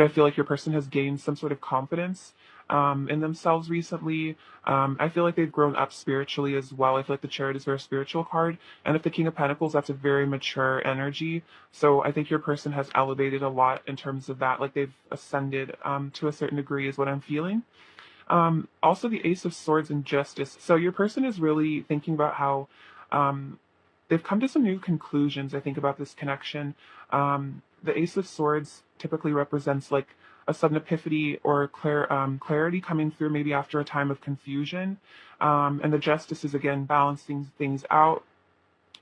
I feel like your person has gained some sort of confidence in themselves recently. I feel like they've grown up spiritually as well. I feel like the Chariot is a very spiritual card. And if the King of Pentacles, that's a very mature energy. So I think your person has elevated a lot in terms of that. Like they've ascended to a certain degree, is what I'm feeling. Also, the Ace of Swords and Justice. So your person is really thinking about how um, they've come to some new conclusions, I think, about this connection. The Ace of Swords typically represents like a sudden epiphany or clarity coming through maybe after a time of confusion. And the Justice is, again, balancing things out.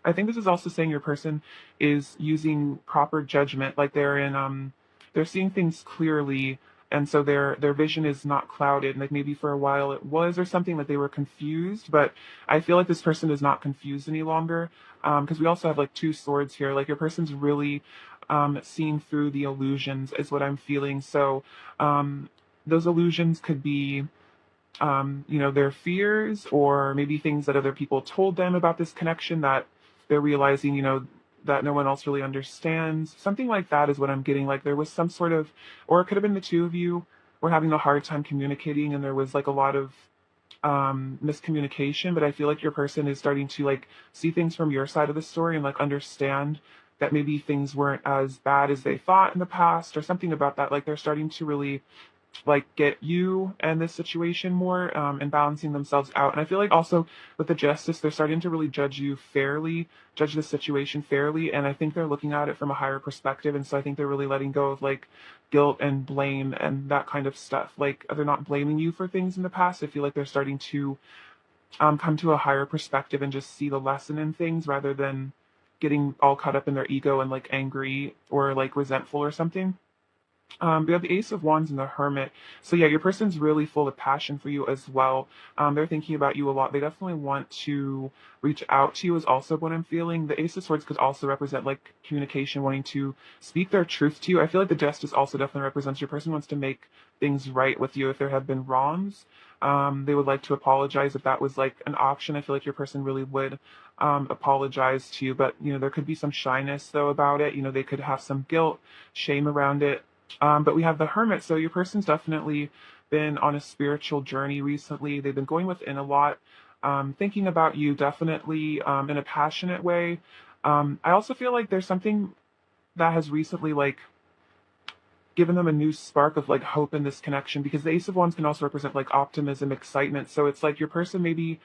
I think this is also saying your person is using proper judgment, like they're seeing things clearly, and so their vision is not clouded. Like maybe for a while it was or something, that they were confused, but I feel like this person is not confused any longer. Because we also have like two swords here. Like your person's really seeing through the illusions, is what I'm feeling. So those illusions could be their fears or maybe things that other people told them about this connection that they're realizing, that no one else really understands. Something like that is what I'm getting. Like there was some sort of, or it could have been the two of you were having a hard time communicating and there was like a lot of miscommunication, but I feel like your person is starting to like see things from your side of the story and like understand that maybe things weren't as bad as they thought in the past or something about that. Like they're starting to really like get you and this situation more and balancing themselves out. And I feel like also with the Justice, they're starting to really judge you fairly, judge the situation fairly, and I think they're looking at it from a higher perspective. And so I think they're really letting go of like guilt and blame and that kind of stuff. Like they're not blaming you for things in the past. I feel like they're starting to come to a higher perspective and just see the lesson in things rather than getting all caught up in their ego and like angry or like resentful or something. We have the Ace of Wands and the Hermit. So yeah, your person's really full of passion for you as well. They're thinking about you a lot. They definitely want to reach out to you is also what I'm feeling. The Ace of Swords could also represent like communication, wanting to speak their truth to you. I feel like the Justice also definitely represents your person wants to make things right with you if there have been wrongs. They would like to apologize if that was like an option. I feel like your person really would apologize to you, but there could be some shyness though about it. They could have some guilt, shame around it. But we have the Hermit, so your person's definitely been on a spiritual journey recently. They've been going within a lot, thinking about you definitely in a passionate way. I also feel like there's something that has recently like given them a new spark of like hope in this connection because the Ace of Wands can also represent like optimism, excitement. So it's like your person maybe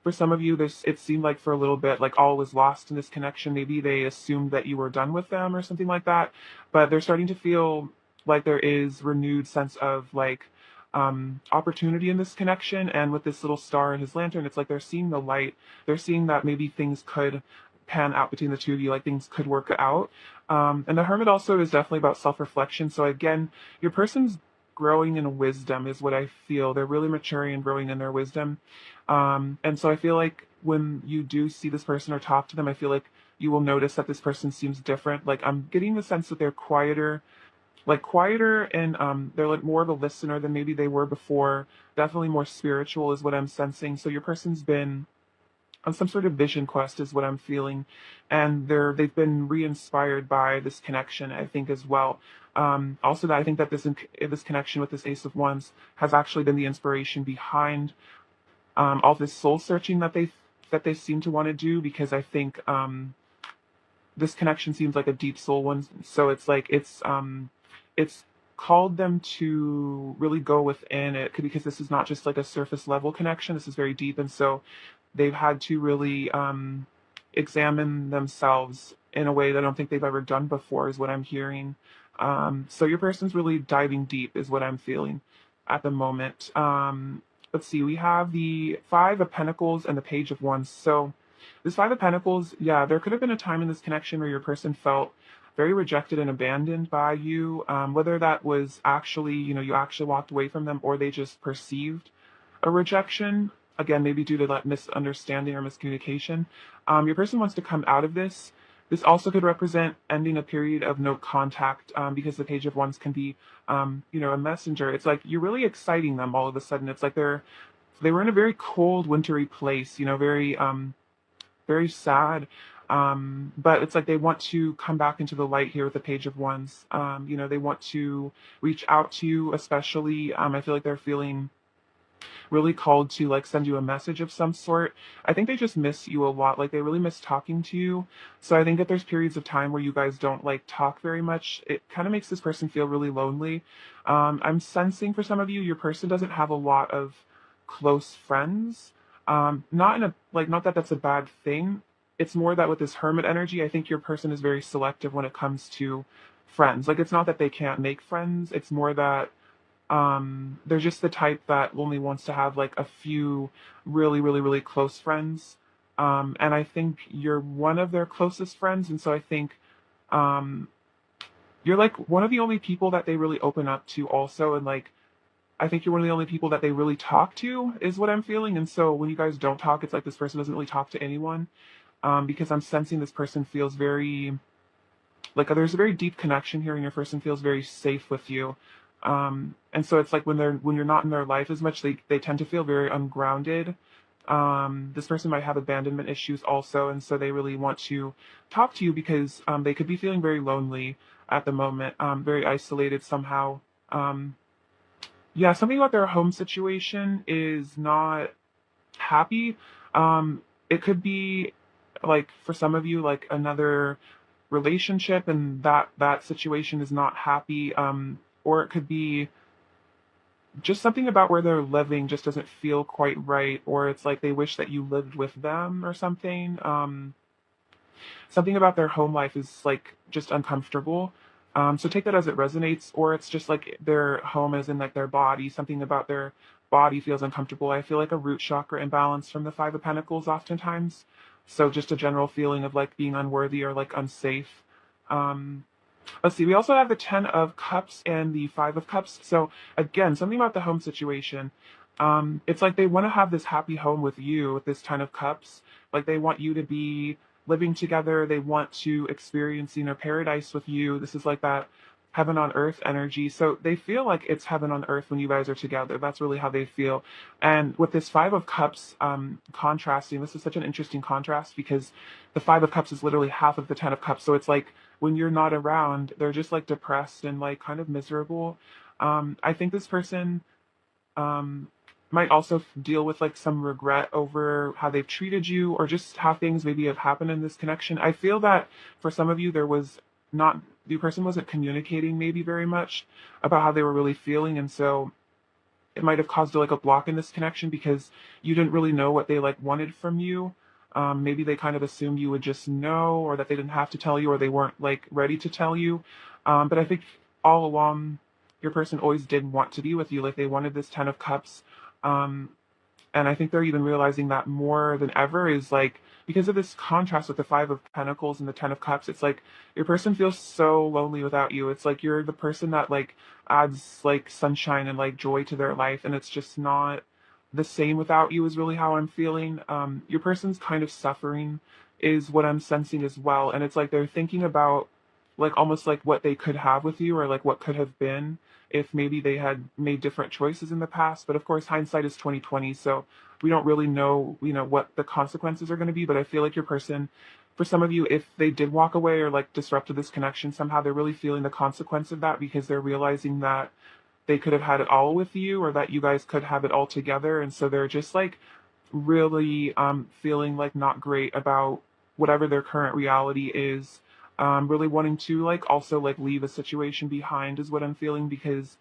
for some of you, this it seemed like for a little bit like all was lost in this connection. Maybe they assumed that you were done with them or something like that, but they're starting to feel like there is renewed sense of like opportunity in this connection. And with this little star in his lantern, it's like they're seeing the light. They're seeing that maybe things could pan out between the two of you, like things could work out. And the Hermit also is definitely about self-reflection. So again, your person's growing in wisdom is what I feel. They're really maturing and growing in their wisdom. And so I feel like when you do see this person or talk to them, I feel like you will notice that this person seems different. Like I'm getting the sense that they're quieter and they're like more of a listener than maybe they were before. Definitely more spiritual is what I'm sensing. So your person's been on some sort of vision quest is what I'm feeling, and they've been re-inspired by this connection, I think, as well. Also, that I think that this connection with this Ace of Wands has actually been the inspiration behind all this soul searching that they seem to want to do, because I think this connection seems like a deep soul one. So it's like it's called them to really go within it because this is not just like a surface level connection. This is very deep, and so they've had to really examine themselves in a way that I don't think they've ever done before, is what I'm hearing. So your person's really diving deep, is what I'm feeling at the moment. Let's see, we have the Five of Pentacles and the Page of Wands. So this Five of Pentacles, yeah, there could have been a time in this connection where your person felt very rejected and abandoned by you, whether that was actually, you actually walked away from them or they just perceived a rejection. Again, maybe due to that misunderstanding or miscommunication. Your person wants to come out of this. This also could represent ending a period of no contact, because the Page of Wands can be, a messenger. It's like you're really exciting them all of a sudden. It's like they were in a very cold, wintry place, very, very sad. But it's like they want to come back into the light here with the Page of Wands. You know, they want to reach out to you, especially. I feel like they're feeling really called to like send you a message of some sort. I think they just miss you a lot. Like they really miss talking to you. So I think that there's periods of time where you guys don't like talk very much. It kind of makes this person feel really lonely. I'm sensing for some of you, your person doesn't have a lot of close friends. Not in a like not that that's a bad thing. It's more that with this hermit energy, I think your person is very selective when it comes to friends. Like it's not that they can't make friends. It's more that they're just the type that only wants to have like a few really close friends. And I think you're one of their closest friends, and so I think um, you're like one of the only people that they really open up to also, and like I think you're one of the only people that they really talk to is what I'm feeling. And so when you guys don't talk, it's like this person doesn't really talk to anyone, because I'm sensing this person feels very like there's a very deep connection here and your person feels very safe with you. And so it's like when you're not in their life as much, they tend to feel very ungrounded. This person might have abandonment issues also, and so they really want to talk to you because they could be feeling very lonely at the moment, very isolated somehow. um, yeah, something about their home situation is not happy. It could be like for some of you, like another relationship, and that situation is not happy. Or it could be just something about where they're living just doesn't feel quite right, or it's like they wish that you lived with them or something. Something about their home life is like just uncomfortable. So take that as it resonates, or it's just like their home is in like their body. Something about their body feels uncomfortable. I feel like a root chakra imbalance from the Five of Pentacles oftentimes. So just a general feeling of like being unworthy or like unsafe. Um, let's see. We also have the Ten of Cups and the Five of Cups. So again, something about the home situation. It's like they want to have this happy home with you with this Ten of Cups. Like they want you to be living together. They want to experience, you know, paradise with you. This is like that heaven on earth energy. So they feel like it's heaven on earth when you guys are together. That's really how they feel. And with this Five of Cups contrasting, this is such an interesting contrast because the Five of Cups is literally half of the Ten of Cups. So it's like when you're not around, they're just like depressed and like kind of miserable. I think this person um, might also deal with like some regret over how they've treated you or just how things maybe have happened in this connection. I feel that for some of you, there was not, the person wasn't communicating maybe very much about how they were really feeling. And so it might have caused like a block in this connection because you didn't really know what they like wanted from you. Maybe they kind of assumed you would just know, or that they didn't have to tell you, or they weren't like ready to tell you. But I think all along, your person always did want to be with you. Like they wanted this Ten of Cups. Um, and I think they're even realizing that more than ever is like because of this contrast with the Five of Pentacles and the Ten of Cups, it's like your person feels so lonely without you. It's like you're the person that like adds like sunshine and like joy to their life, and it's just not the same without you is really how I'm feeling. Your person's kind of suffering is what I'm sensing as well. And it's like they're thinking about like almost like what they could have with you or like what could have been if maybe they had made different choices in the past. But of course, hindsight is 2020, so we don't really know, you know, what the consequences are going to be. But I feel like your person, for some of you, if they did walk away or like disrupted this connection somehow, they're really feeling the consequence of that because they're realizing that they could have had it all with you or that you guys could have it all together. And so they're just like really feeling like not great about whatever their current reality is. Really wanting to like also like leave a situation behind is what I'm feeling because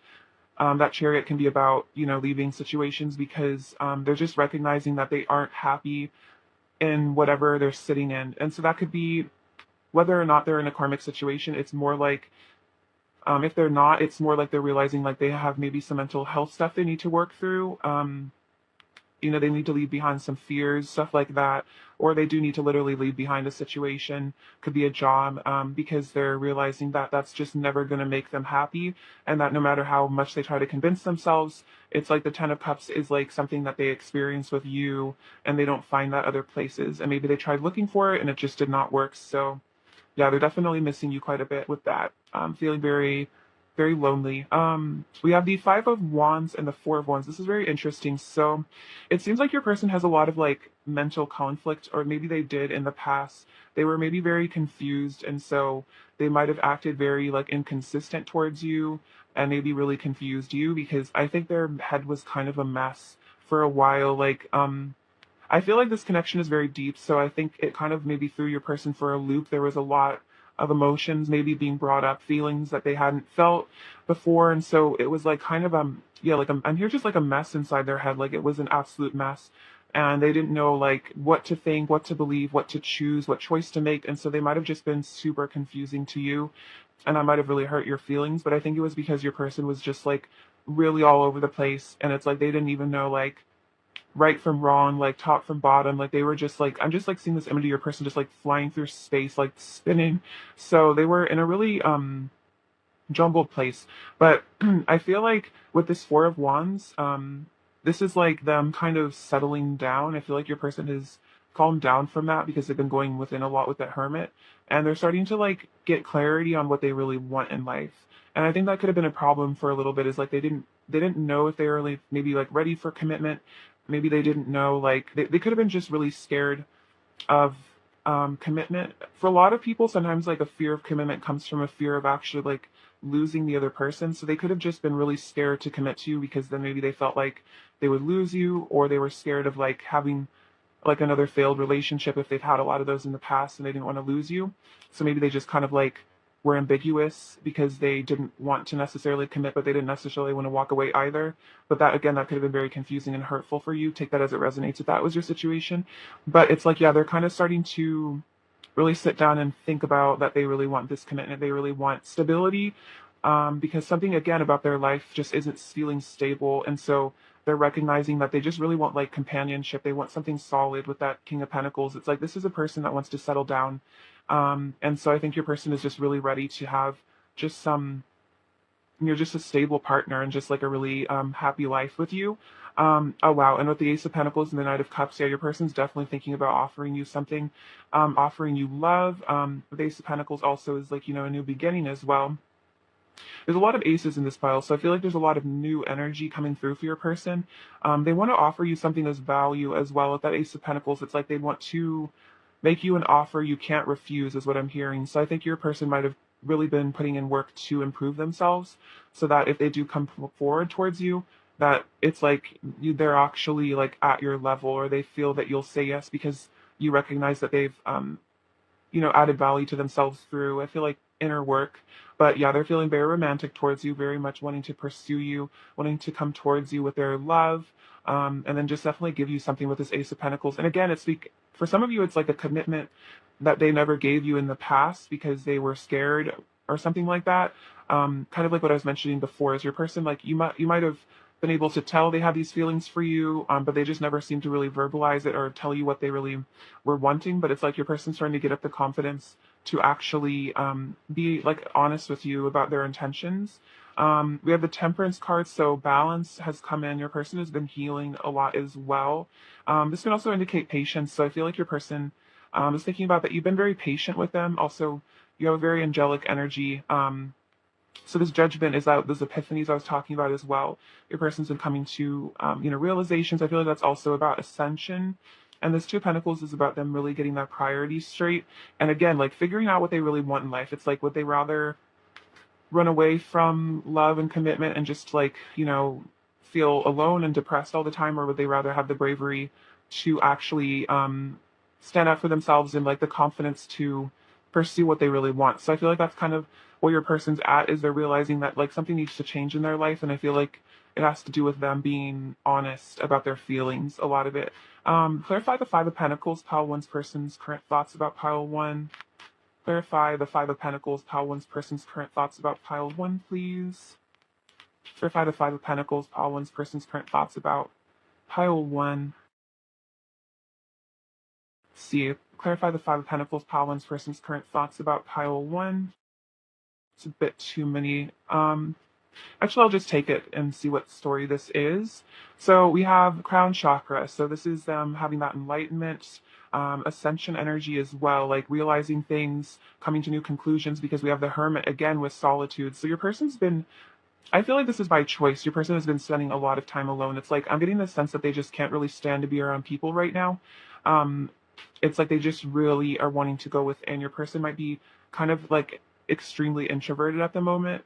that Chariot can be about, you know, leaving situations because they're just recognizing that they aren't happy in whatever they're sitting in. And so that could be whether or not they're in a karmic situation. It's more like if they're not, it's more like they're realizing like they have maybe some mental health stuff they need to work through. You know, they need to leave behind some fears, stuff like that, or they do need to literally leave behind a situation, could be a job, because they're realizing that that's just never going to make them happy, and that no matter how much they try to convince themselves, it's like the Ten of Cups is like something that they experience with you, and they don't find that other places, and maybe they tried looking for it and it just did not work. So yeah, they're definitely missing you quite a bit with that. Feeling very, very lonely. We have the Five of Wands and the Four of Wands. This is very interesting. So it seems like your person has a lot of like mental conflict, or maybe they did in the past. They were maybe very confused, and so they might have acted very like inconsistent towards you and maybe really confused you, because I think their head was kind of a mess for a while. I feel like this connection is very deep, so I think it kind of maybe threw your person for a loop. There was a lot of emotions maybe being brought up, feelings that they hadn't felt before, and so it was like kind of yeah, like I'm here just like a mess inside their head. Like it was an absolute mess, and they didn't know like what to think, what to believe, what to choose, what choice to make, and so they might have just been super confusing to you, and that might have really hurt your feelings. But I think it was because your person was just like really all over the place, and it's like they didn't even know like right from wrong, like top from bottom. Like they were just like, I'm just like seeing this image of your person just like flying through space, like spinning. So they were in a really jumbled place. But I feel like with this Four of Wands, this is like them kind of settling down. I feel like your person has calmed down from that because they've been going within a lot with that Hermit, and they're starting to like get clarity on what they really want in life. And I think that could have been a problem for a little bit, is like they didn't know if they were like maybe like ready for commitment. Maybe they didn't know, like they could have been just really scared of commitment. For a lot of people, sometimes like a fear of commitment comes from a fear of actually like losing the other person. So they could have just been really scared to commit to you because then maybe they felt like they would lose you, or they were scared of like having like another failed relationship if they've had a lot of those in the past and they didn't want to lose you. So maybe they just kind of like were ambiguous because they didn't want to necessarily commit, but they didn't necessarily want to walk away either. But that, again, that could have been very confusing and hurtful for you. Take that as it resonates if that was your situation. But it's like, yeah, they're kind of starting to really sit down and think about that they really want this commitment. They really want stability, because something, again, about their life just isn't feeling stable. And so they're recognizing that they just really want like companionship. They want something solid with that King of Pentacles. It's like, this is a person that wants to settle down. And so I think your person is just really ready to have just some, you're just a stable partner and just like a really happy life with you. Oh wow. And with the Ace of Pentacles and the Knight of Cups, yeah, your person's definitely thinking about offering you something, offering you love. The Ace of Pentacles also is like, a new beginning as well. There's a lot of aces in this pile, so I feel like there's a lot of new energy coming through for your person. They want to offer you something as value as well. With that Ace of Pentacles, it's like they want to make you an offer you can't refuse, is what I'm hearing. So I think your person might have really been putting in work to improve themselves, so that if they do come forward towards you, that it's like they're actually like at your level, or they feel that you'll say yes because you recognize that they've added value to themselves through, I feel like, inner work. But yeah, they're feeling very romantic towards you, very much wanting to pursue you, wanting to come towards you with their love, and then just definitely give you something with this Ace of Pentacles. And again, for some of you, it's like a commitment that they never gave you in the past because they were scared or something like that. Kind of like what I was mentioning before, is your person, like you might have been able to tell they had these feelings for you, but they just never seemed to really verbalize it or tell you what they really were wanting. But it's like your person's starting to get up the confidence to actually be like honest with you about their intentions. We have the Temperance card, so balance has come in. Your person has been healing a lot as well. This can also indicate patience. So I feel like your person is thinking about that you've been very patient with them. Also, you have a very angelic energy. So this Judgment is out, those epiphanies I was talking about as well. Your person's been coming to, realizations. I feel like that's also about ascension. And this Two of Pentacles is about them really getting their priorities straight. And again, like figuring out what they really want in life. It's like, would they rather run away from love and commitment and just like, feel alone and depressed all the time? Or would they rather have the bravery to actually stand up for themselves and like the confidence to pursue what they really want? So I feel like that's kind of where your person's at, is they're realizing that like something needs to change in their life. And I feel like it has to do with them being honest about their feelings, a lot of it. Clarify the Five of Pentacles, pile one's person's current thoughts about pile one. Clarify the Five of Pentacles, pile one's person's current thoughts about pile one, please. Clarify the Five of Pentacles, pile one's person's current thoughts about pile one. See, clarify the Five of Pentacles, pile one's person's current thoughts about pile one. It's a bit too many. Actually, I'll just take it and see what story this is. So we have Crown Chakra. So this is them having that enlightenment, ascension energy as well, like realizing things, coming to new conclusions, because we have the Hermit again with solitude. So your person's been, I feel like this is by choice. Your person has been spending a lot of time alone. It's like I'm getting the sense that they just can't really stand to be around people right now. um, it's like they just really are wanting to go within. Your person might be kind of like extremely introverted at the moment.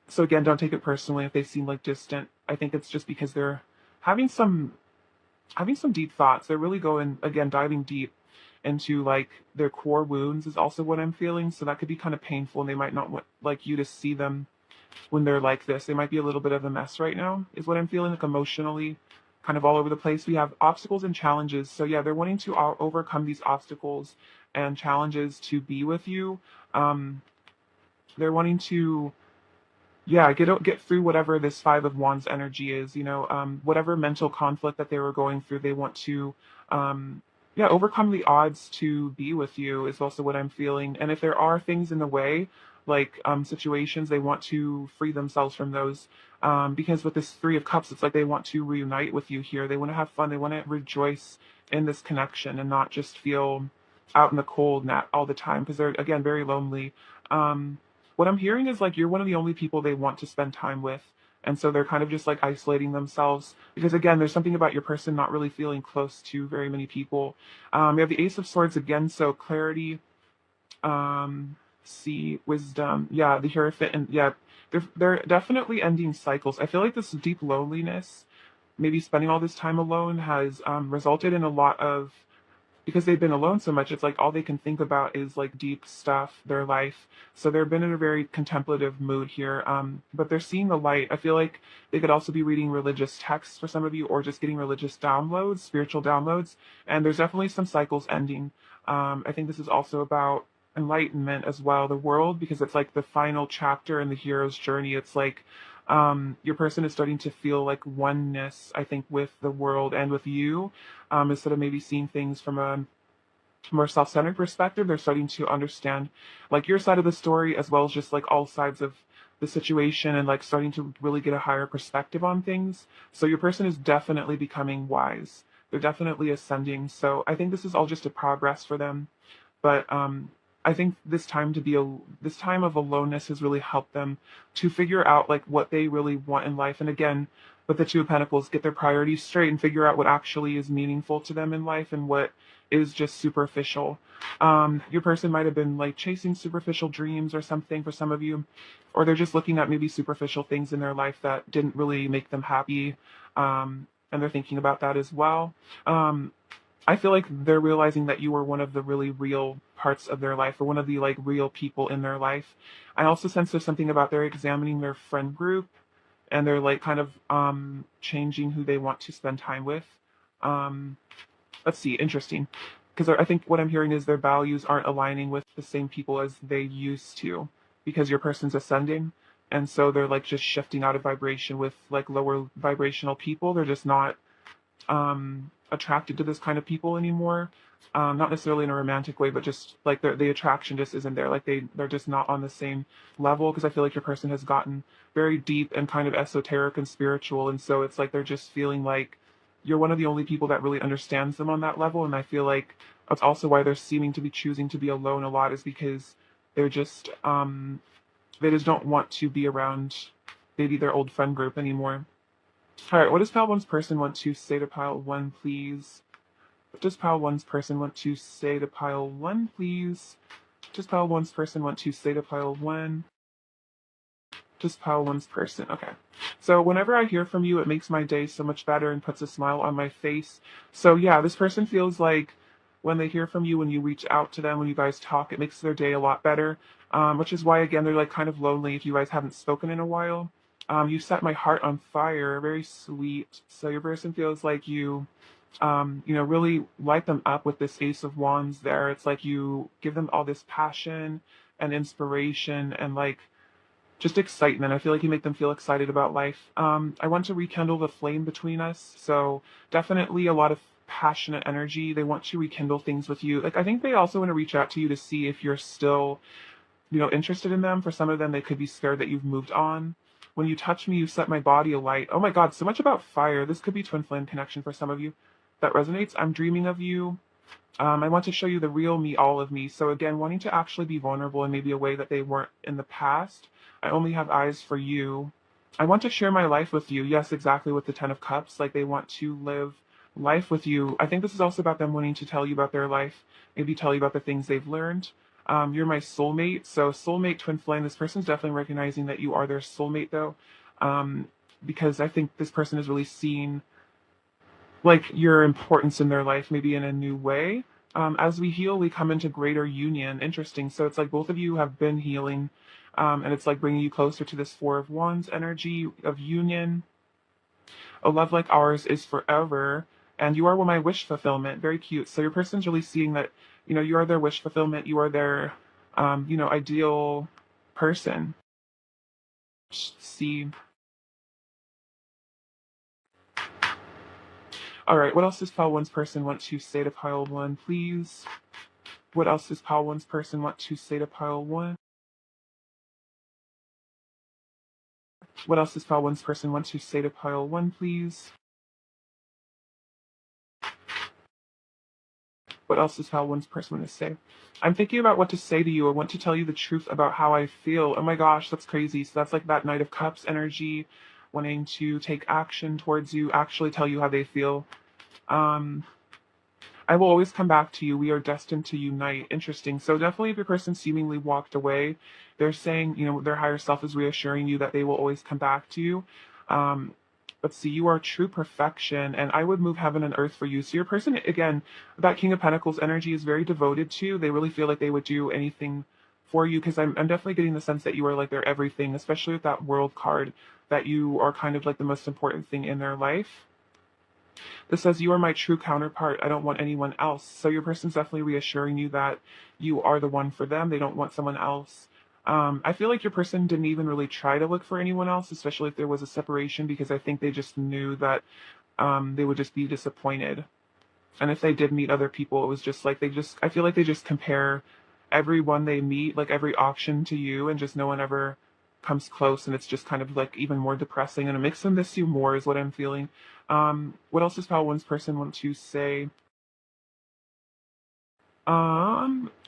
So again, don't take it personally if they seem like distant. I think it's just because they're having some having some deep thoughts. They're really going, again, diving deep into like their core wounds is also what I'm feeling. So that could be kind of painful, and they might not want like you to see them when they're like this. They might be a little bit of a mess right now, is what I'm feeling, like emotionally, kind of all over the place. We have obstacles and challenges. So yeah, they're wanting to overcome these obstacles and challenges to be with you. Um, they're wanting to, yeah, get through whatever this Five of Wands energy is. Whatever mental conflict that they were going through, they want to, yeah, overcome the odds to be with you is also what I'm feeling. And if there are things in the way, like situations, they want to free themselves from those. Because with this Three of Cups, it's like they want to reunite with you here. They want to have fun. They want to rejoice in this connection and not just feel out in the cold all the time, because they're, again, very lonely. What I'm hearing is like you're one of the only people they want to spend time with. And so they're kind of just like isolating themselves because, again, there's something about your person not really feeling close to very many people. You have the Ace of Swords again, so clarity, see, wisdom, yeah, the Hierophant, and yeah, they're definitely ending cycles. I feel like this deep loneliness, maybe spending all this time alone, has resulted in a lot of, because they've been alone so much, it's like all they can think about is like deep stuff, their life. So they've been in a very contemplative mood here. But they're seeing the light. I feel like they could also be reading religious texts for some of you, or just getting religious downloads, spiritual downloads. And there's definitely some cycles ending. I think this is also about enlightenment as well, the world, because it's like the final chapter in the hero's journey. It's like your person is starting to feel like oneness, I think, with the world and with you, instead of maybe seeing things from a more self-centered perspective. They're starting to understand like your side of the story as well as just like all sides of the situation, and like starting to really get a higher perspective on things. So your person is definitely becoming wise. They're definitely ascending. So I think this is all just a progress for them. But I think this time of aloneness has really helped them to figure out like what they really want in life. And again, with the Two of Pentacles, get their priorities straight and figure out what actually is meaningful to them in life and what is just superficial. Your person might have been like chasing superficial dreams or something for some of you, or they're just looking at maybe superficial things in their life that didn't really make them happy. And they're thinking about that as well. I feel like they're realizing that you were one of the really real parts of their life, or one of the like real people in their life. I also sense there's something about they're examining their friend group, and they're like kind of changing who they want to spend time with. Um, let's see, interesting. Because I think what I'm hearing is their values aren't aligning with the same people as they used to, because your person's ascending. And so they're like just shifting out of vibration with like lower vibrational people. They're just not attracted to this kind of people anymore. Not necessarily in a romantic way, but just like the attraction just isn't there. Like they're just not on the same level, because I feel like your person has gotten very deep and kind of esoteric and spiritual. And so it's like they're just feeling like you're one of the only people that really understands them on that level. And I feel like that's also why they're seeming to be choosing to be alone a lot, is because they're just, they just don't want to be around maybe their old friend group anymore. All right, what does pile one's person want to say to pile one, please? What does pile one's person want to say to pile one, please? What does pile one's person want to say to pile one? Just pile one's person. Okay. So whenever I hear from you, it makes my day so much better and puts a smile on my face. So yeah, this person feels like when they hear from you, when you reach out to them, when you guys talk, it makes their day a lot better. Which is why, again, they're like kind of lonely if you guys haven't spoken in a while. You set my heart on fire, very sweet. So your person feels like you really light them up with this Ace of Wands there. It's like you give them all this passion and inspiration and like just excitement. I feel like you make them feel excited about life. I want to rekindle the flame between us. So definitely a lot of passionate energy. They want to rekindle things with you. Like I think they also want to reach out to you to see if you're still, interested in them. For some of them, they could be scared that you've moved on. When you touch me, you set my body alight. Oh my God, so much about fire. This could be twin flame connection for some of you. That resonates. I'm dreaming of you. I want to show you the real me, all of me. So again, wanting to actually be vulnerable in maybe a way that they weren't in the past. I only have eyes for you. I want to share my life with you. Yes, exactly, with the Ten of Cups. Like they want to live life with you. I think this is also about them wanting to tell you about their life, maybe tell you about the things they've learned. You're my soulmate. So soulmate, twin flame, this person's definitely recognizing that you are their soulmate though. Um, because I think this person is really seeing like your importance in their life, maybe in a new way. As we heal, we come into greater union. Interesting. So it's like both of you have been healing, and it's like bringing you closer to this Four of Wands energy of union. A love like ours is forever, and you are my wish fulfillment. Very cute. So your person's really seeing that, you are their wish fulfillment. You are their, ideal person. See. All right. What else does pile one's person want to say to pile one, please? What else does pile one's person want to say to pile one? What else does pile one's person want to say to pile one, please? What else does pile one's person want to say? I'm thinking about what to say to you. I want to tell you the truth about how I feel. Oh my gosh, that's crazy. So that's like that Knight of Cups energy, wanting to take action towards you, actually tell you how they feel. I will always come back to you. We are destined to unite. Interesting. So definitely if your person seemingly walked away, they're saying, their higher self is reassuring you that they will always come back to you. Let's see, you are true perfection, and I would move heaven and earth for you. So your person, again, that King of Pentacles energy is very devoted to you. They really feel like they would do anything for you, because I'm definitely getting the sense that you are like their everything, especially with that World card, that you are kind of like the most important thing in their life. This says, you are my true counterpart. I don't want anyone else. So your person's definitely reassuring you that you are the one for them. They don't want someone else. I feel like your person didn't even really try to look for anyone else, especially if there was a separation, because I think they just knew that they would just be disappointed. And if they did meet other people, it was just like I feel like they just compare everyone they meet, like every auction to you, and just no one ever comes close, and it's just kind of like even more depressing, and it makes them miss you more, is what I'm feeling. What else does pile one's person want to say?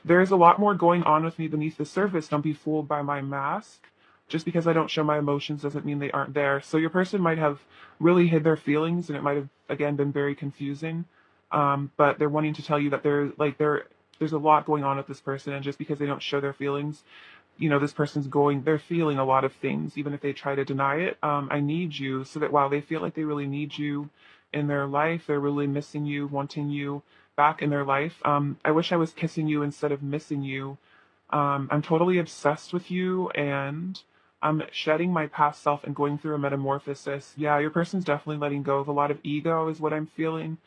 There's a lot more going on with me beneath the surface. Don't be fooled by my mask. Just because I don't show my emotions doesn't mean they aren't there. So your person might have really hid their feelings, and it might have again been very confusing. But they're wanting to tell you that there's a lot going on with this person, and just because they don't show their feelings, this person's they're feeling a lot of things, even if they try to deny it. I need you, so that while they feel like they really need you in their life, they're really missing you, wanting you back in their life. I wish I was kissing you instead of missing you. I'm totally obsessed with you, and I'm shedding my past self and going through a metamorphosis. Yeah, your person's definitely letting go of a lot of ego, is what I'm feeling.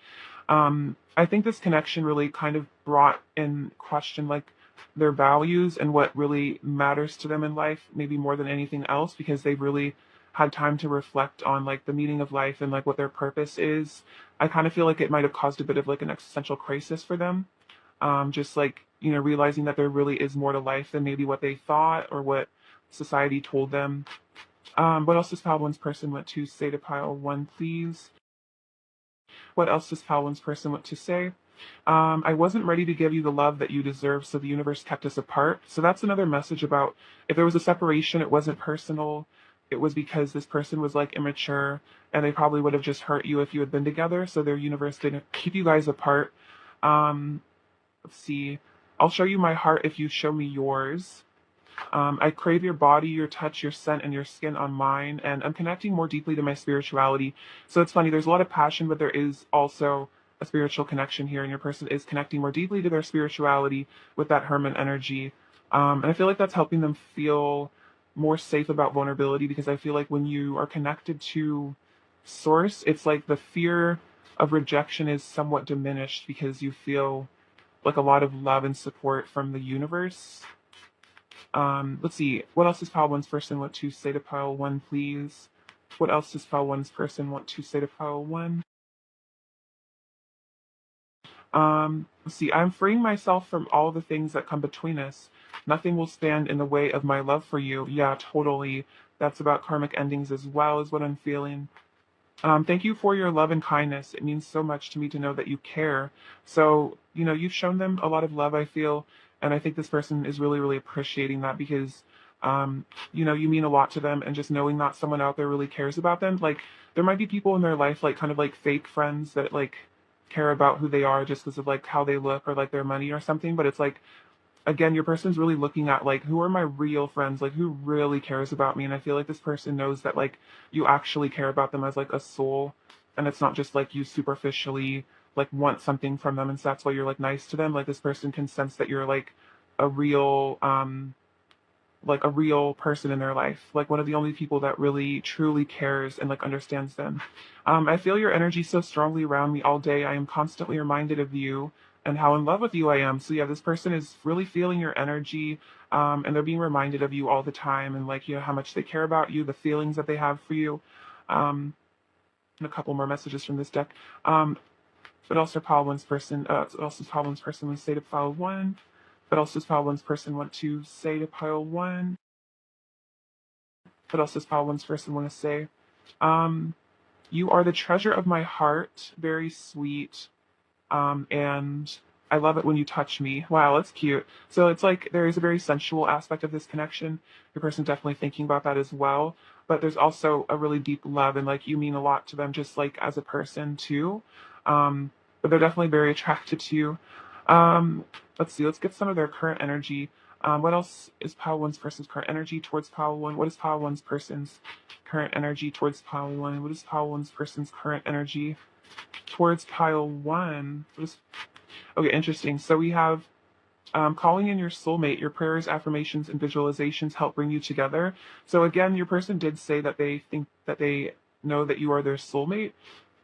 I think this connection really kind of brought in question like their values and what really matters to them in life, maybe more than anything else, because they've really had time to reflect on like the meaning of life and like what their purpose is. I kind of feel like it might have caused a bit of like an existential crisis for them. Just like, realizing that there really is more to life than maybe what they thought or what society told them. What else does pile one's person want to say to pile one, please? What else does pile one's person want to say? I wasn't ready to give you the love that you deserve, so the universe kept us apart. So that's another message about if there was a separation, it wasn't personal. It was because this person was like immature, and they probably would have just hurt you if you had been together. So their universe didn't keep you guys apart. Let's see. I'll show you my heart if you show me yours. I crave your body, your touch, your scent, and your skin on mine, and I'm connecting more deeply to my spirituality. So it's funny, there's a lot of passion, but there is also a spiritual connection here, and your person is connecting more deeply to their spirituality with that hermit energy. And I feel like that's helping them feel more safe about vulnerability, because I feel like when you are connected to source, it's like the fear of rejection is somewhat diminished because you feel like a lot of love and support from the universe. Let's see. What else does pile one's person want to say to pile one, please? What else does pile one's person want to say to pile one? Let's see. I'm freeing myself from all the things that come between us. Nothing will stand in the way of my love for you. Yeah, totally. That's about karmic endings as well, is what I'm feeling. Thank you for your love and kindness. It means so much to me to know that you care. So, you've shown them a lot of love, I feel, and I think this person is really, really appreciating that, because, you mean a lot to them, and just knowing that someone out there really cares about them. Like, there might be people in their life, like, kind of like fake friends that, like, care about who they are just because of like how they look or like their money or something. But it's like, again, your person's really looking at like, who are my real friends, like who really cares about me. And I feel like this person knows that like you actually care about them as like a soul, and it's not just like you superficially like want something from them, and so that's why you're like nice to them. Like this person can sense that you're a real like a real person in their life, like one of the only people that really truly cares and like understands them. I feel your energy so strongly around me all day. I am constantly reminded of you and how in love with you I am. So yeah, this person is really feeling your energy, and they're being reminded of you all the time, and like, you know, how much they care about you, the feelings that they have for you. And a couple more messages from this deck. But also pile one's person, also pile one's person want to say to pile one. But also pile one's person want to say to pile one. But also pile one's person want to say, um, you are the treasure of my heart, very sweet. And I love it when you touch me. Wow, that's cute. So it's like there is a very sensual aspect of this connection. Your person definitely thinking about that as well. But there's also a really deep love, and like you mean a lot to them just like as a person too. But they're definitely very attracted to you. Let's see, let's get some of their current energy. What else is Pile One's person's current energy towards Pile One? What is Pile One's person's current energy towards Pile One? What is Pile One's person's current energy towards Pile One? Okay, interesting. So we have calling in your soulmate. Your prayers, affirmations, and visualizations help bring you together. So again, your person did say that they think that they know that you are their soulmate.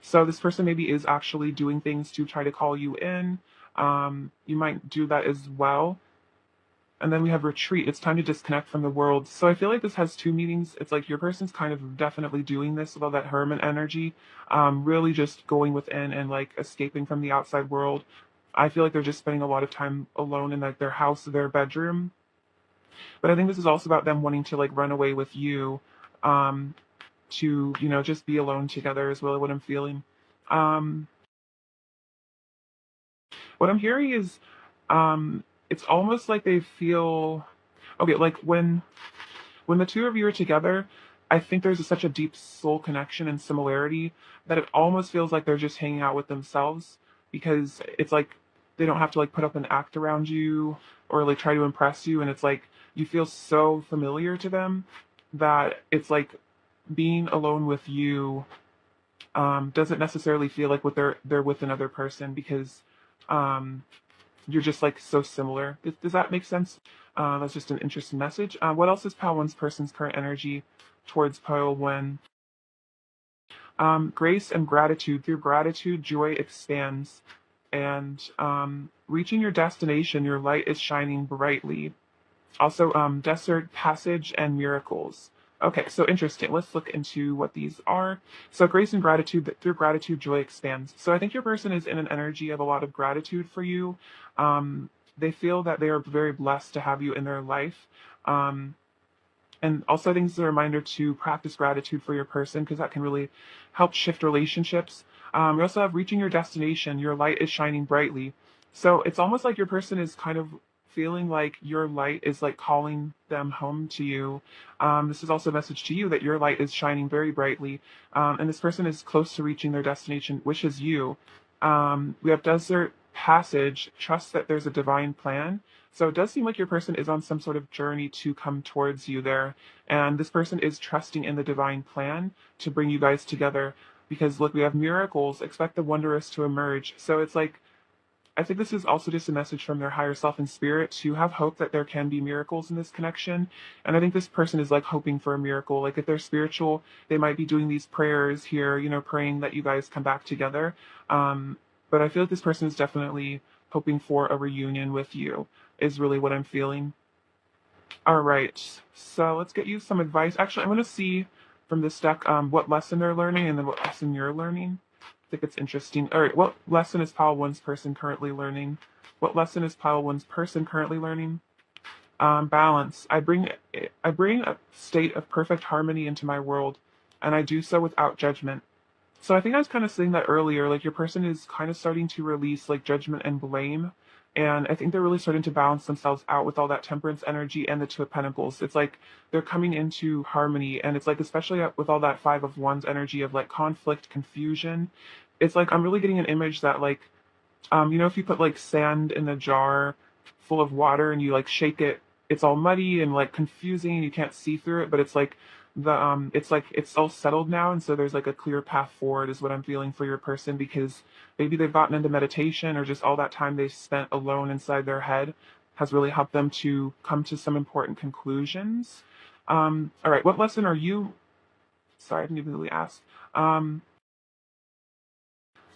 So this person maybe is actually doing things to try to call you in. You might do that as well. And then we have retreat. It's time to disconnect from the world. So I feel like this has two meanings. It's like your person's kind of definitely doing this with all that hermit energy, really just going within and like escaping from the outside world. I feel like they're just spending a lot of time alone in like their house, their bedroom. But I think this is also about them wanting to like run away with you, to, you know, just be alone together is really what I'm feeling. Um, what I'm hearing is, it's almost like they feel okay, like when the two of you are together, I think there's such a deep soul connection and similarity that it almost feels like they're just hanging out with themselves, because it's like they don't have to like put up an act around you or like try to impress you, and it's like you feel so familiar to them that it's like being alone with you doesn't necessarily feel like what they're with another person, because um, you're just like so similar. Does that make sense? That's just an interesting message. What else is Pile One's person's current energy towards Pile One? Grace and gratitude. Through gratitude, joy expands. And reaching your destination, your light is shining brightly. Also, desert passage and miracles. Okay, so interesting. Let's look into what these are. So, grace and gratitude, that through gratitude, joy expands. So, I think your person is in an energy of a lot of gratitude for you. They feel that they are very blessed to have you in their life. Um, and also, I think it's a reminder to practice gratitude for your person, because that can really help shift relationships. You also have reaching your destination, your light is shining brightly. So it's almost like your person is kind of feeling like your light is like calling them home to you. This is also a message to you that your light is shining very brightly. And this person is close to reaching their destination, which is you. We have desert passage, trust that there's a divine plan. So it does seem like your person is on some sort of journey to come towards you there. And this person is trusting in the divine plan to bring you guys together. Because look, we have miracles, expect the wondrous to emerge. So it's like, I think this is also just a message from their higher self and spirit to have hope that there can be miracles in this connection. And I think this person is like hoping for a miracle. Like if they're spiritual, they might be doing these prayers here, you know, praying that you guys come back together. But I feel like this person is definitely hoping for a reunion with you, is really what I'm feeling. All right, so let's get you some advice. Actually, I'm going to see from this deck what lesson they're learning and then what lesson you're learning. I think it's interesting. All right, what lesson is Pile One's person currently learning? What lesson is Pile One's person currently learning? Balance. I bring a state of perfect harmony into my world, and I do so without judgment. So I think I was kind of saying that earlier, like your person is kind of starting to release like judgment and blame. And I think they're really starting to balance themselves out with all that temperance energy and the Two of Pentacles. It's like they're coming into harmony. And it's like, especially with all that Five of Wands energy of like conflict, confusion, it's like I'm really getting an image that like if you put like sand in a jar full of water and you like shake it, it's all muddy and like confusing and you can't see through it, but it's like it's all settled now, and so there's like a clear path forward is what I'm feeling for your person, because maybe they've gotten into meditation, or just all that time they spent alone inside their head has really helped them to come to some important conclusions. All right, what lesson are you? Sorry, I didn't even really ask. Um,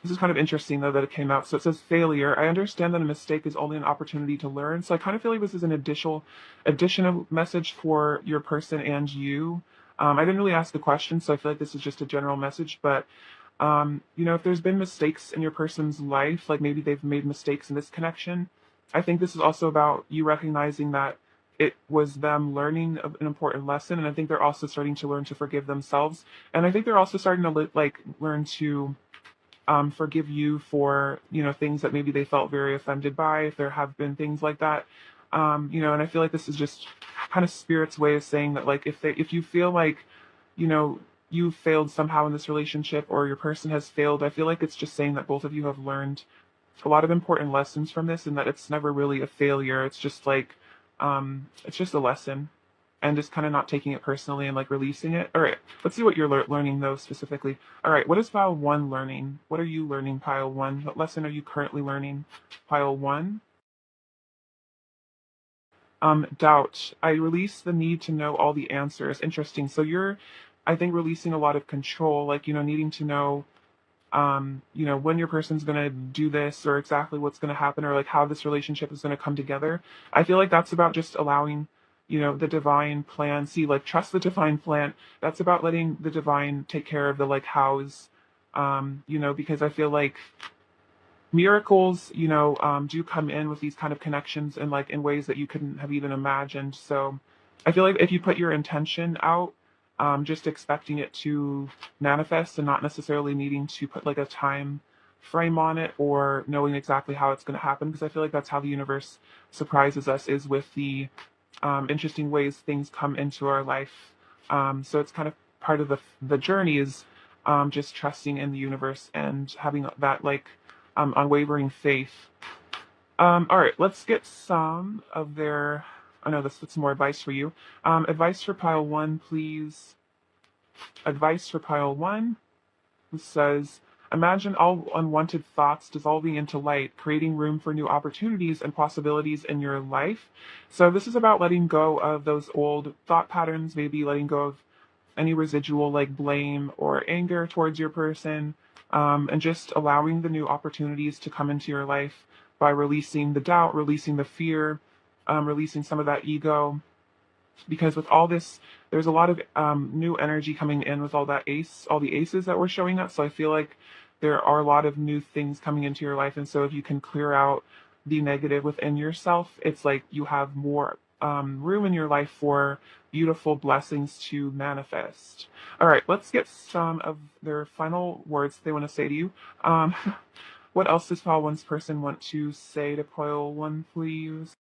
This is kind of interesting though that it came out. So it says failure. I understand that a mistake is only an opportunity to learn. So I kind of feel like this is an additional message for your person and you. I didn't really ask the question, so I feel like this is just a general message. But if there's been mistakes in your person's life, like maybe they've made mistakes in this connection, I think this is also about you recognizing that it was them learning an important lesson, and I think they're also starting to learn to forgive themselves, and I think they're also starting to learn to forgive you for things that maybe they felt very offended by, if there have been things like that. And I feel like this is just kind of spirit's way of saying that, like, if you feel like you know you failed somehow in this relationship, or your person has failed, I feel like it's just saying that both of you have learned a lot of important lessons from this, and that it's never really a failure. It's just like it's just a lesson, and just kind of not taking it personally and like releasing it. All right, let's see what you're learning though specifically. All right, what is pile one learning? What are you learning, pile one? What lesson are you currently learning, pile one? Doubt. I release the need to know all the answers. Interesting. So you're, I think, releasing a lot of control, like, needing to know when your person's going to do this, or exactly what's going to happen, or like how this relationship is going to come together. I feel like that's about just allowing, the divine plan. See, like, trust the divine plan. That's about letting the divine take care of the like hows, because I feel like miracles, do come in with these kind of connections, and like in ways that you couldn't have even imagined. So I feel like if you put your intention out, just expecting it to manifest and not necessarily needing to put like a time frame on it, or knowing exactly how it's going to happen, because I feel like that's how the universe surprises us, is with the interesting ways things come into our life. So it's kind of part of the journey is just trusting in the universe and having that like unwavering faith. All right, let's get some of their. I know this is more advice for you. Advice for pile one, please. Advice for pile one. It says, imagine all unwanted thoughts dissolving into light, creating room for new opportunities and possibilities in your life. So this is about letting go of those old thought patterns, maybe letting go of any residual like blame or anger towards your person, and just allowing the new opportunities to come into your life by releasing the doubt, releasing the fear, releasing some of that ego. Because with all this, there's a lot of new energy coming in with all the aces that were showing up. So I feel like there are a lot of new things coming into your life, and so if you can clear out the negative within yourself, it's like you have more room in your life for beautiful blessings to manifest. All right, let's get some of their final words they want to say to you. Um, what else does pile one's person want to say to pile one, please?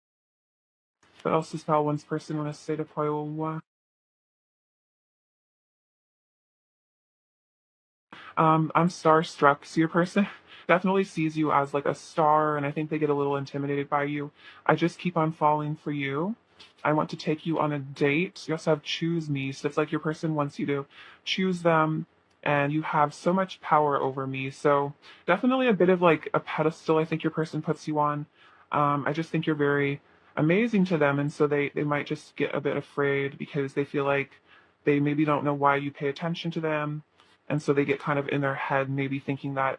What else does pile one's person want to say to pile one? I'm starstruck. So your person definitely sees you as like a star, and I think they get a little intimidated by you. I just keep on falling for you. I want to take you on a date. You also have choose me. So it's like your person wants you to choose them, and you have so much power over me. So definitely a bit of like a pedestal, I think your person puts you on. I just think you're very amazing to them, and so they might just get a bit afraid, because they feel like they maybe don't know why you pay attention to them, and so they get kind of in their head, maybe thinking that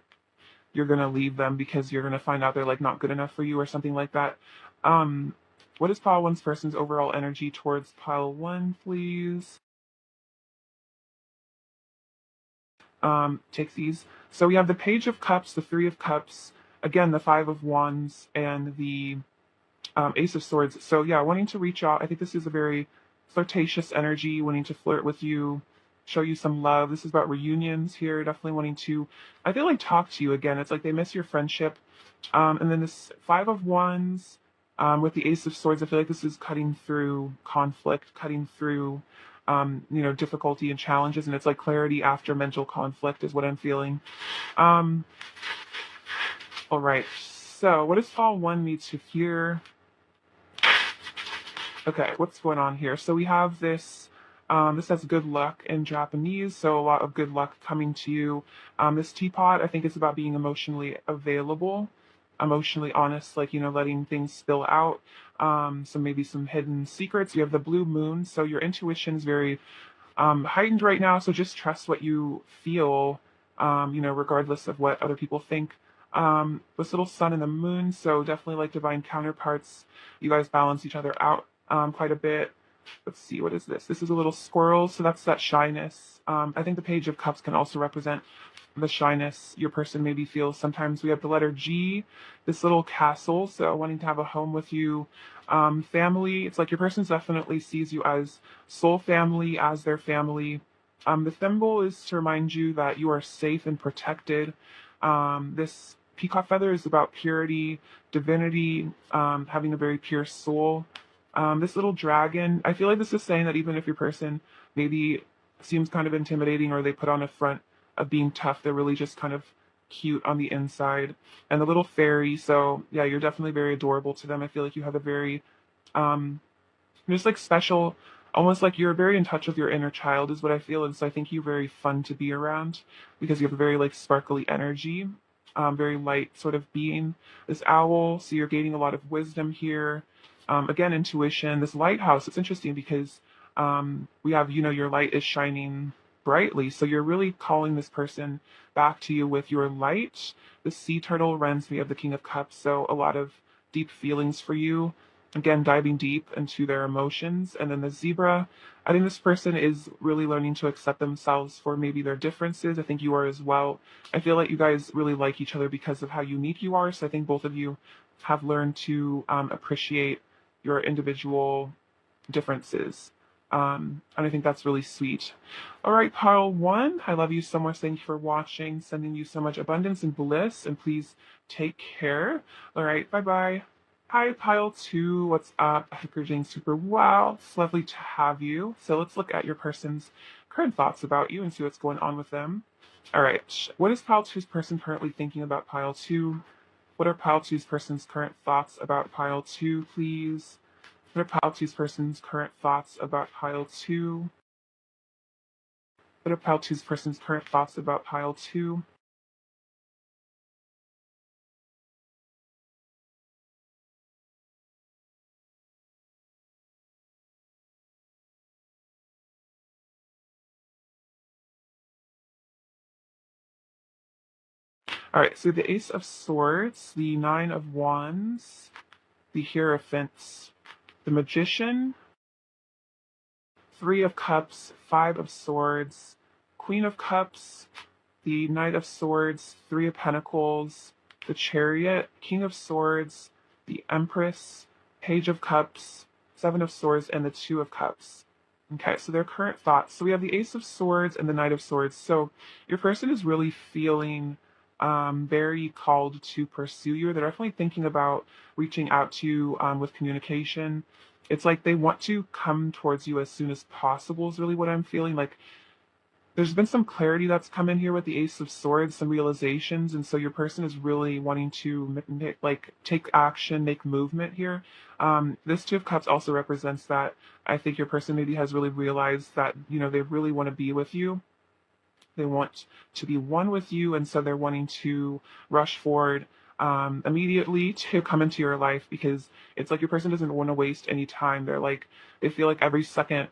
you're going to leave them because you're going to find out they're like not good enough for you, or something like that. Um, what is pile one's person's overall energy towards pile one, please? Take these. So we have the Page of Cups, the Three of Cups, again, the Five of Wands, and the Ace of Swords. So yeah, wanting to reach out. I think this is a very flirtatious energy, wanting to flirt with you, show you some love. This is about reunions here, definitely wanting to, I feel like, talk to you again. It's like they miss your friendship. And then this Five of Wands with the Ace of Swords, I feel like this is cutting through conflict, cutting through difficulty and challenges, and it's like clarity after mental conflict is what I'm feeling. Um, all right. So, what does Fall 1 need to hear? Okay, what's going on here? So we have this. This says good luck in Japanese, so a lot of good luck coming to you. This teapot, I think, is about being emotionally available, emotionally honest, like, letting things spill out. So maybe some hidden secrets. You have the blue moon, so your intuition is very heightened right now. So just trust what you feel, regardless of what other people think. This little sun and the moon, so definitely like divine counterparts. You guys balance each other out quite a bit. Let's see, what is this? This is a little squirrel, so that's that shyness. I think the Page of Cups can also represent the shyness your person maybe feels. Sometimes we have the letter G, this little castle, so wanting to have a home with you. Family, it's like your person definitely sees you as soul family, as their family. The thimble is to remind you that you are safe and protected. This peacock feather is about purity, divinity, having a very pure soul. This little dragon, I feel like this is saying that even if your person maybe seems kind of intimidating or they put on a front of being tough, they're really just kind of cute on the inside. And the little fairy, so yeah, you're definitely very adorable to them. I feel like you have a very, um, just like special, almost like you're very in touch with your inner child is what I feel. And so I think you're very fun to be around because you have a very like sparkly energy, very light sort of being. This owl, so you're gaining a lot of wisdom here. Again, intuition. This lighthouse, it's interesting because we have, your light is shining brightly. So you're really calling this person back to you with your light. The sea turtle reminds me of the King of Cups. So a lot of deep feelings for you. Again, diving deep into their emotions. And then the zebra, I think this person is really learning to accept themselves for maybe their differences. I think you are as well. I feel like you guys really like each other because of how unique you are. So I think both of you have learned to appreciate your individual differences. And I think that's really sweet. All right, pile 1, I love you so much. Thank you for watching. Sending you so much abundance and bliss. And please take care. All right, bye-bye. Hi, pile 2. What's up? I hope you're doing super well. It's lovely to have you. So let's look at your person's current thoughts about you and see what's going on with them. All right. What is pile 2's person currently thinking about pile 2? What are pile 2's person's current thoughts about pile 2, please? What are pile 2's person's current thoughts about pile 2? What are pile 2's person's current thoughts about pile 2? All right, so the Ace of Swords, the Nine of Wands, the Hierophant, the Magician, Three of Cups, Five of Swords, Queen of Cups, the Knight of Swords, Three of Pentacles, the Chariot, King of Swords, the Empress, Page of Cups, Seven of Swords, and the Two of Cups. Okay, so their current thoughts. So we have the Ace of Swords and the Knight of Swords. So your person is really feeling very called to pursue you. They're definitely thinking about reaching out to you with communication. It's like they want to come towards you as soon as possible is really what I'm feeling. Like there's been some clarity that's come in here with the Ace of Swords, some realizations, and so your person is really wanting to take action, make movement here. This Two of Cups also represents that I think your person maybe has really realized that they really want to be with you. They want to be one with you, and so they're wanting to rush forward immediately to come into your life because it's like your person doesn't want to waste any time. They feel like every second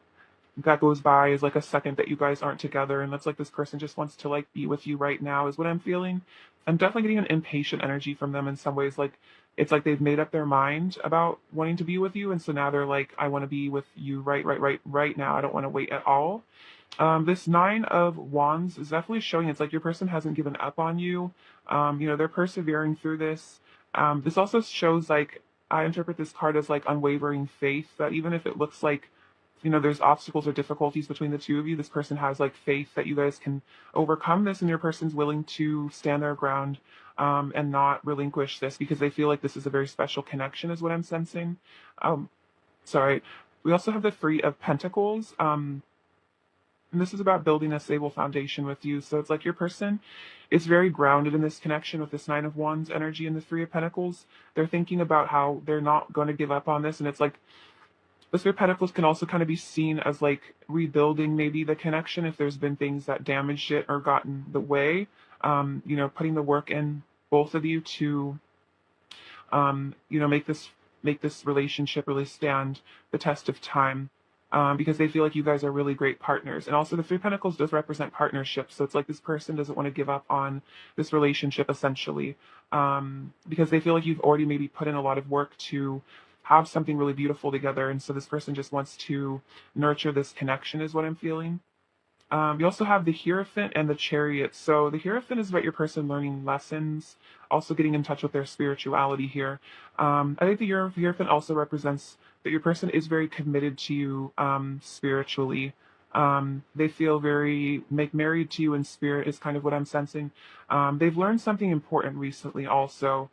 that goes by is like a second that you guys aren't together, and that's like this person just wants to like be with you right now is what I'm feeling. I'm definitely getting an impatient energy from them in some ways. Like it's like they've made up their mind about wanting to be with you, and so now they're like, I want to be with you right now. I don't want to wait at all. This Nine of Wands is definitely showing it's like your person hasn't given up on you. They're persevering through this. This also shows like I interpret this card as like unwavering faith that even if it looks like there's obstacles or difficulties between the two of you, this person has like faith that you guys can overcome this and your person's willing to stand their ground and not relinquish this because they feel like this is a very special connection is what I'm sensing. Sorry. We also have the Three of Pentacles. And this is about building a stable foundation with you. So it's like your person is very grounded in this connection with this Nine of Wands energy and the Three of Pentacles. They're thinking about how they're not going to give up on this. And it's like the Three of Pentacles can also kind of be seen as like rebuilding maybe the connection if there's been things that damaged it or gotten the way. Putting the work in, both of you, to make this relationship really stand the test of time. Because they feel like you guys are really great partners. And also the Three of Pentacles does represent partnership. So it's like this person doesn't want to give up on this relationship essentially, because they feel like you've already maybe put in a lot of work to have something really beautiful together. And so this person just wants to nurture this connection is what I'm feeling. You also have the Hierophant and the Chariot. So the Hierophant is about your person learning lessons, also getting in touch with their spirituality here. I think the Hierophant also represents that your person is very committed to you spiritually. They feel very married to you in spirit is kind of what I'm sensing. They've learned something important recently also.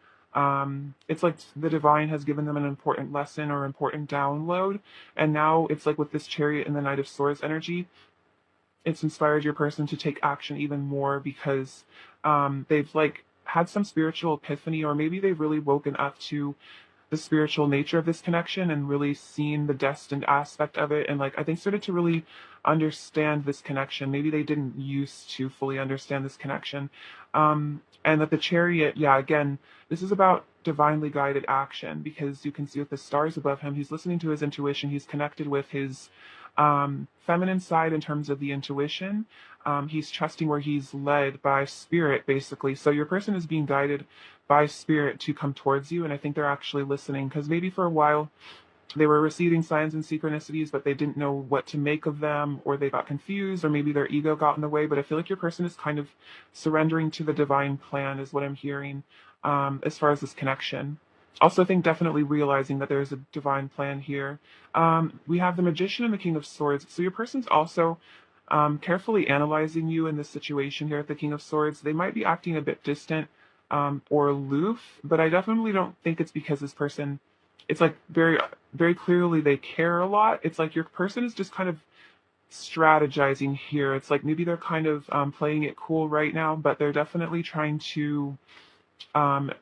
It's like the divine has given them an important lesson or important download. And now it's like with this Chariot and the Knight of Swords energy, it's inspired your person to take action even more because they've like had some spiritual epiphany, or maybe they've really woken up to the spiritual nature of this connection and really seen the destined aspect of it, and like I think started to really understand this connection. Maybe they didn't used to fully understand this connection. And that the Chariot, yeah, again, this is about divinely guided action, because you can see with the stars above him, he's listening to his intuition, he's connected with his feminine side in terms of the intuition. He's trusting where he's led by spirit, basically. So your person is being guided by spirit to come towards you, and I think they're actually listening, because maybe for a while they were receiving signs and synchronicities, but they didn't know what to make of them, or they got confused, or maybe their ego got in the way. But I feel like your person is kind of surrendering to the divine plan is what I'm hearing, as far as this connection. Also, I think definitely realizing that there's a divine plan here. We have the Magician and the King of Swords. So your person's also carefully analyzing you in this situation here at the King of Swords. They might be acting a bit distant or aloof, but I definitely don't think it's because this person, it's like very, very clearly they care a lot. It's like your person is just kind of strategizing here. It's like maybe they're kind of playing it cool right now, but they're definitely trying to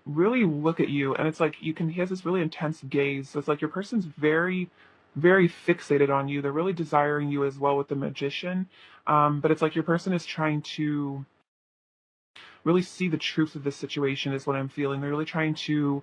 really look at you. And it's like he has this really intense gaze. So it's like your person's very, very fixated on you. They're really desiring you as well with the Magician. But it's like your person is trying to really see the truth of this situation is what I'm feeling. They're really trying to,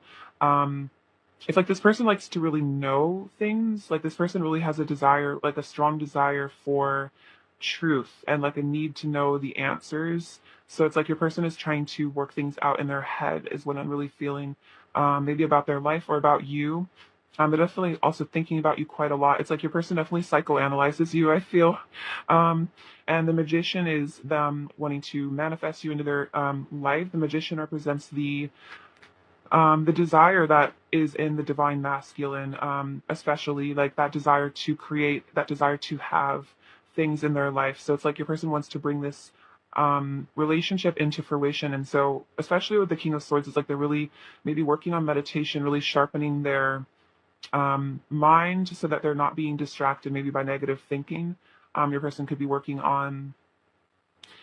it's like this person likes to really know things. Like this person really has a desire, like a strong desire for truth and like a need to know the answers. So it's like your person is trying to work things out in their head is what I'm really feeling, maybe about their life or about you. They're definitely also thinking about you quite a lot. It's like your person definitely psychoanalyzes you, I feel. And the Magician is them wanting to manifest you into their life. The Magician represents the desire that is in the divine masculine, especially like that desire to create, that desire to have things in their life. So it's like your person wants to bring this relationship into fruition. And so, especially with the King of Swords, it's like they're really maybe working on meditation, really sharpening their mind so that they're not being distracted maybe by negative thinking. Your person could be working on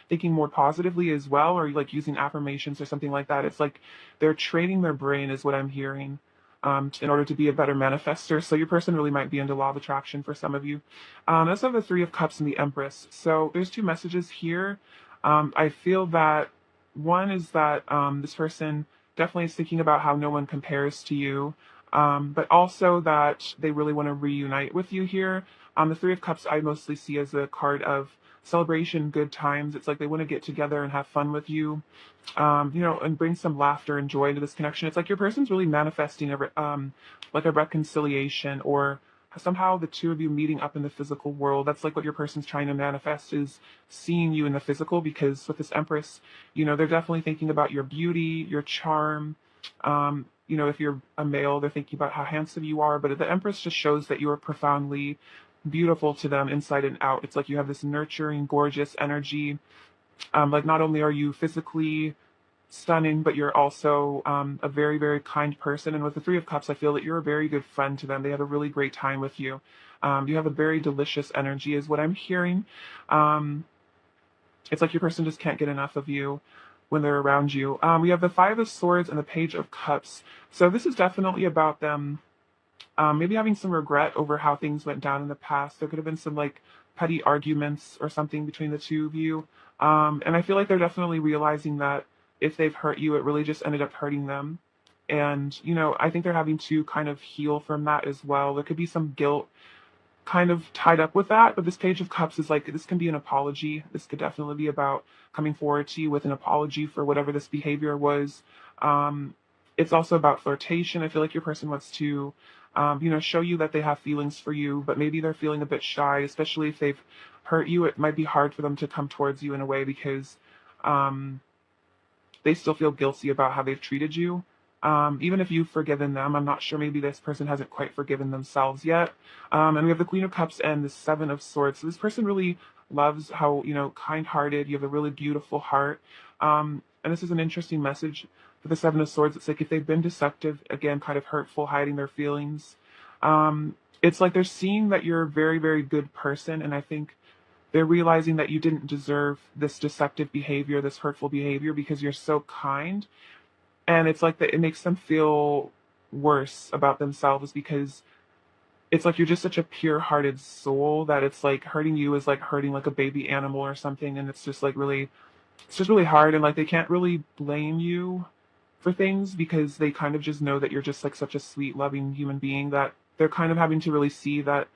thinking more positively as well, or like using affirmations or something like that. It's like they're training their brain is what I'm hearing, in order to be a better manifester. So your person really might be into law of attraction for some of you. I also have the Three of Cups and the Empress. So there's two messages here. I feel that one is that this person definitely is thinking about how no one compares to you, but also that they really want to reunite with you here. The Three of Cups I mostly see as a card of celebration, good times. It's like they want to get together and have fun with you, and bring some laughter and joy into this connection. It's like your person's really manifesting like a reconciliation, or somehow the two of you meeting up in the physical world. That's like what your person's trying to manifest, is seeing you in the physical, because with this Empress, they're definitely thinking about your beauty, your charm. If you're a male, they're thinking about how handsome you are, but the Empress just shows that you are profoundly beautiful to them inside and out. It's like you have this nurturing, gorgeous energy. Like not only are you physically stunning, but you're also a very, very kind person. And with the Three of Cups, I feel that you're a very good friend to them. They have a really great time with you. You have a very delicious energy, is what I'm hearing. Um, it's like your person just can't get enough of you when they're around you. We have the Five of Swords and the Page of Cups. So this is definitely about them maybe having some regret over how things went down in the past. There could have been some like petty arguments or something between the two of you. And I feel like they're definitely realizing that if they've hurt you, it really just ended up hurting them. And, I think they're having to kind of heal from that as well. There could be some guilt kind of tied up with that, but this Page of Cups is like, this can be an apology. This could definitely be about coming forward to you with an apology for whatever this behavior was. Um, it's also about flirtation. I feel like your person wants to, show you that they have feelings for you, but maybe they're feeling a bit shy, especially if they've hurt you. It might be hard for them to come towards you in a way because um, they still feel guilty about how they've treated you. Even if you've forgiven them, I'm not sure, maybe this person hasn't quite forgiven themselves yet. And we have the Queen of Cups and the Seven of Swords. So this person really loves how, kind-hearted, you have a really beautiful heart. And this is an interesting message for the Seven of Swords. It's like if they've been deceptive, again, kind of hurtful, hiding their feelings, it's like they're seeing that you're a very, very good person. And I think they're realizing that you didn't deserve this deceptive behavior, this hurtful behavior, because you're so kind. And it's like that it makes them feel worse about themselves because it's like you're just such a pure-hearted soul that it's like hurting you is like hurting like a baby animal or something, and it's just like really, it's just really hard, and like they can't really blame you for things because they kind of just know that you're just like such a sweet, loving human being that they're kind of having to really see that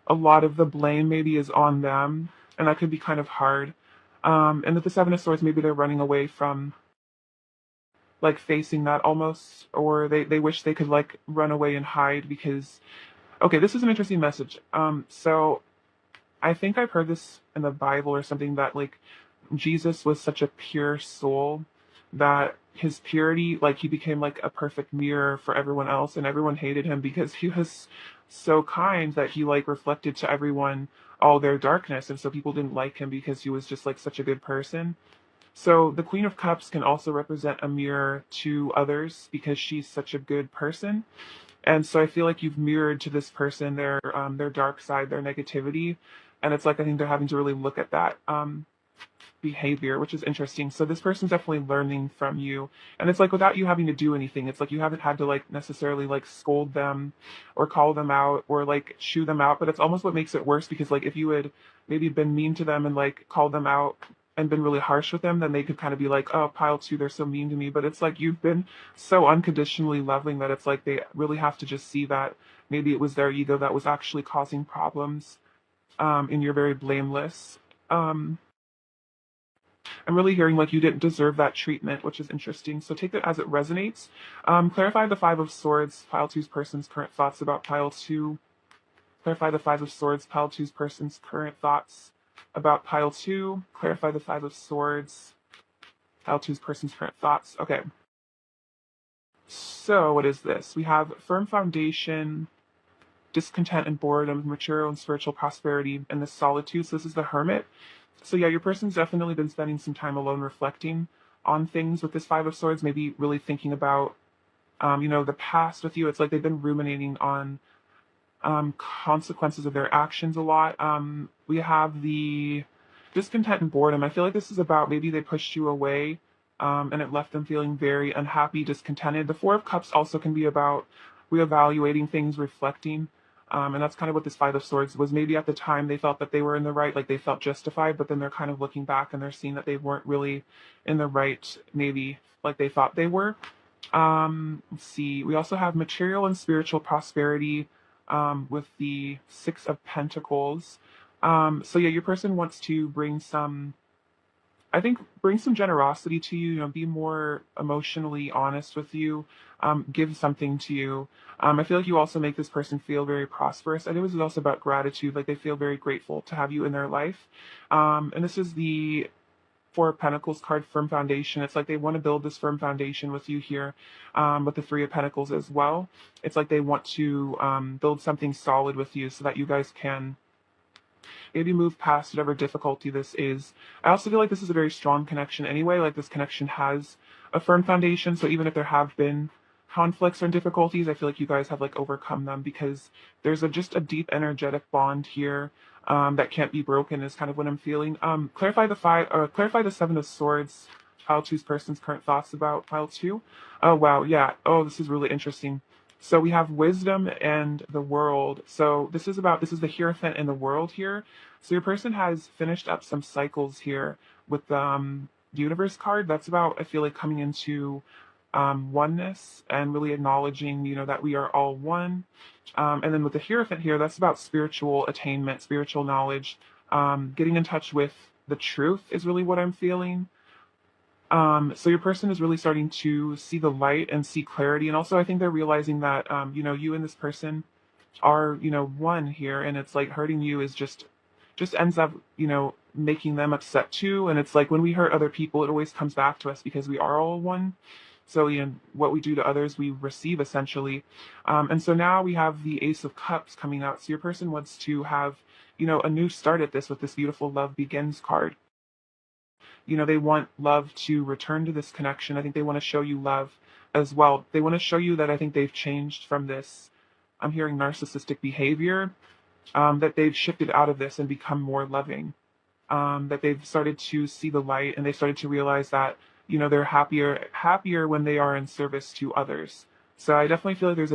a lot of the blame maybe is on them, and that could be kind of hard. And with the Seven of Swords, maybe they're running away from like facing that almost, or they wish they could like run away and hide because, okay, this is an interesting message. So I think I've heard this in the Bible or something that like Jesus was such a pure soul that his purity, like he became like a perfect mirror for everyone else, and everyone hated him because he was so kind that he like reflected to everyone all their darkness, and so people didn't like him because he was just like such a good person. So the Queen of Cups can also represent a mirror to others because she's such a good person. And so I feel like you've mirrored to this person their dark side, their negativity, and it's like I think they're having to really look at that behavior, which is interesting. So this person's definitely learning from you, and it's like without you having to do anything. It's like you haven't had to like necessarily like scold them or call them out or like shoo them out, but it's almost what makes it worse because like if you had maybe been mean to them and like called them out and been really harsh with them, then they could kind of be like, oh, pile two, they're so mean to me. But it's like you've been so unconditionally loving that it's like they really have to just see that maybe it was their ego that was actually causing problems, and you're very blameless. Um, I'm really hearing like you didn't deserve that treatment, which is interesting. So take it as it resonates. Clarify the Five of Swords, pile two's person's current thoughts about pile two. Clarify the Five of Swords, pile two's person's current thoughts about pile two. Clarify the Five of Swords, pile two's person's current thoughts. Okay. So what is this? We have firm foundation, discontent and boredom, material and spiritual prosperity, and the solitude. So this is the Hermit. So yeah, your person's definitely been spending some time alone reflecting on things with this Five of Swords, maybe really thinking about, the past with you. It's like they've been ruminating on consequences of their actions a lot. We have the discontent and boredom. I feel like this is about maybe they pushed you away, and it left them feeling very unhappy, discontented. The Four of Cups also can be about reevaluating things, reflecting. And that's kind of what this Five of Swords was. Maybe at the time they felt that they were in the right, like they felt justified, but then they're kind of looking back and they're seeing that they weren't really in the right, maybe like they thought they were. Let's see. We also have material and spiritual prosperity, with the Six of Pentacles. So yeah, your person wants to bring some, I think, bring some generosity to you, be more emotionally honest with you, give something to you. I feel like you also make this person feel very prosperous. And it was also about gratitude, like they feel very grateful to have you in their life. And this is the Four of Pentacles card, firm foundation. It's like they want to build this firm foundation with you here, with the Three of Pentacles as well. It's like they want to build something solid with you so that you guys can maybe move past whatever difficulty this is. I also feel like this is a very strong connection anyway. Like this connection has a firm foundation. So even if there have been conflicts or difficulties, I feel like you guys have like overcome them because there's just a deep energetic bond here that can't be broken is kind of what I'm feeling. Clarify the Seven of Swords. Pile two's person's current thoughts about pile two. Oh wow, yeah. Oh, this is really interesting. So we have wisdom and the world. So this is the Hierophant and the world here. So your person has finished up some cycles here with the universe card. That's about, I feel like, coming into oneness and really acknowledging, that we are all one. And then with the Hierophant here, that's about spiritual attainment, spiritual knowledge, getting in touch with the truth is really what I'm feeling. So your person is really starting to see the light and see clarity. And also I think they're realizing that, you and this person are, one here, and it's like hurting you is just ends up, making them upset too. And it's like when we hurt other people, it always comes back to us because we are all one. So, what we do to others, we receive essentially. And so now we have the Ace of Cups coming out. So your person wants to have, a new start at this with this beautiful Love Begins card. They want love to return to this connection. I think they want to show you love as well. They want to show you that I think they've changed from this. I'm hearing narcissistic behavior, that they've shifted out of this and become more loving. That they've started to see the light and they started to realize that, they're happier when they are in service to others. So I definitely feel like there's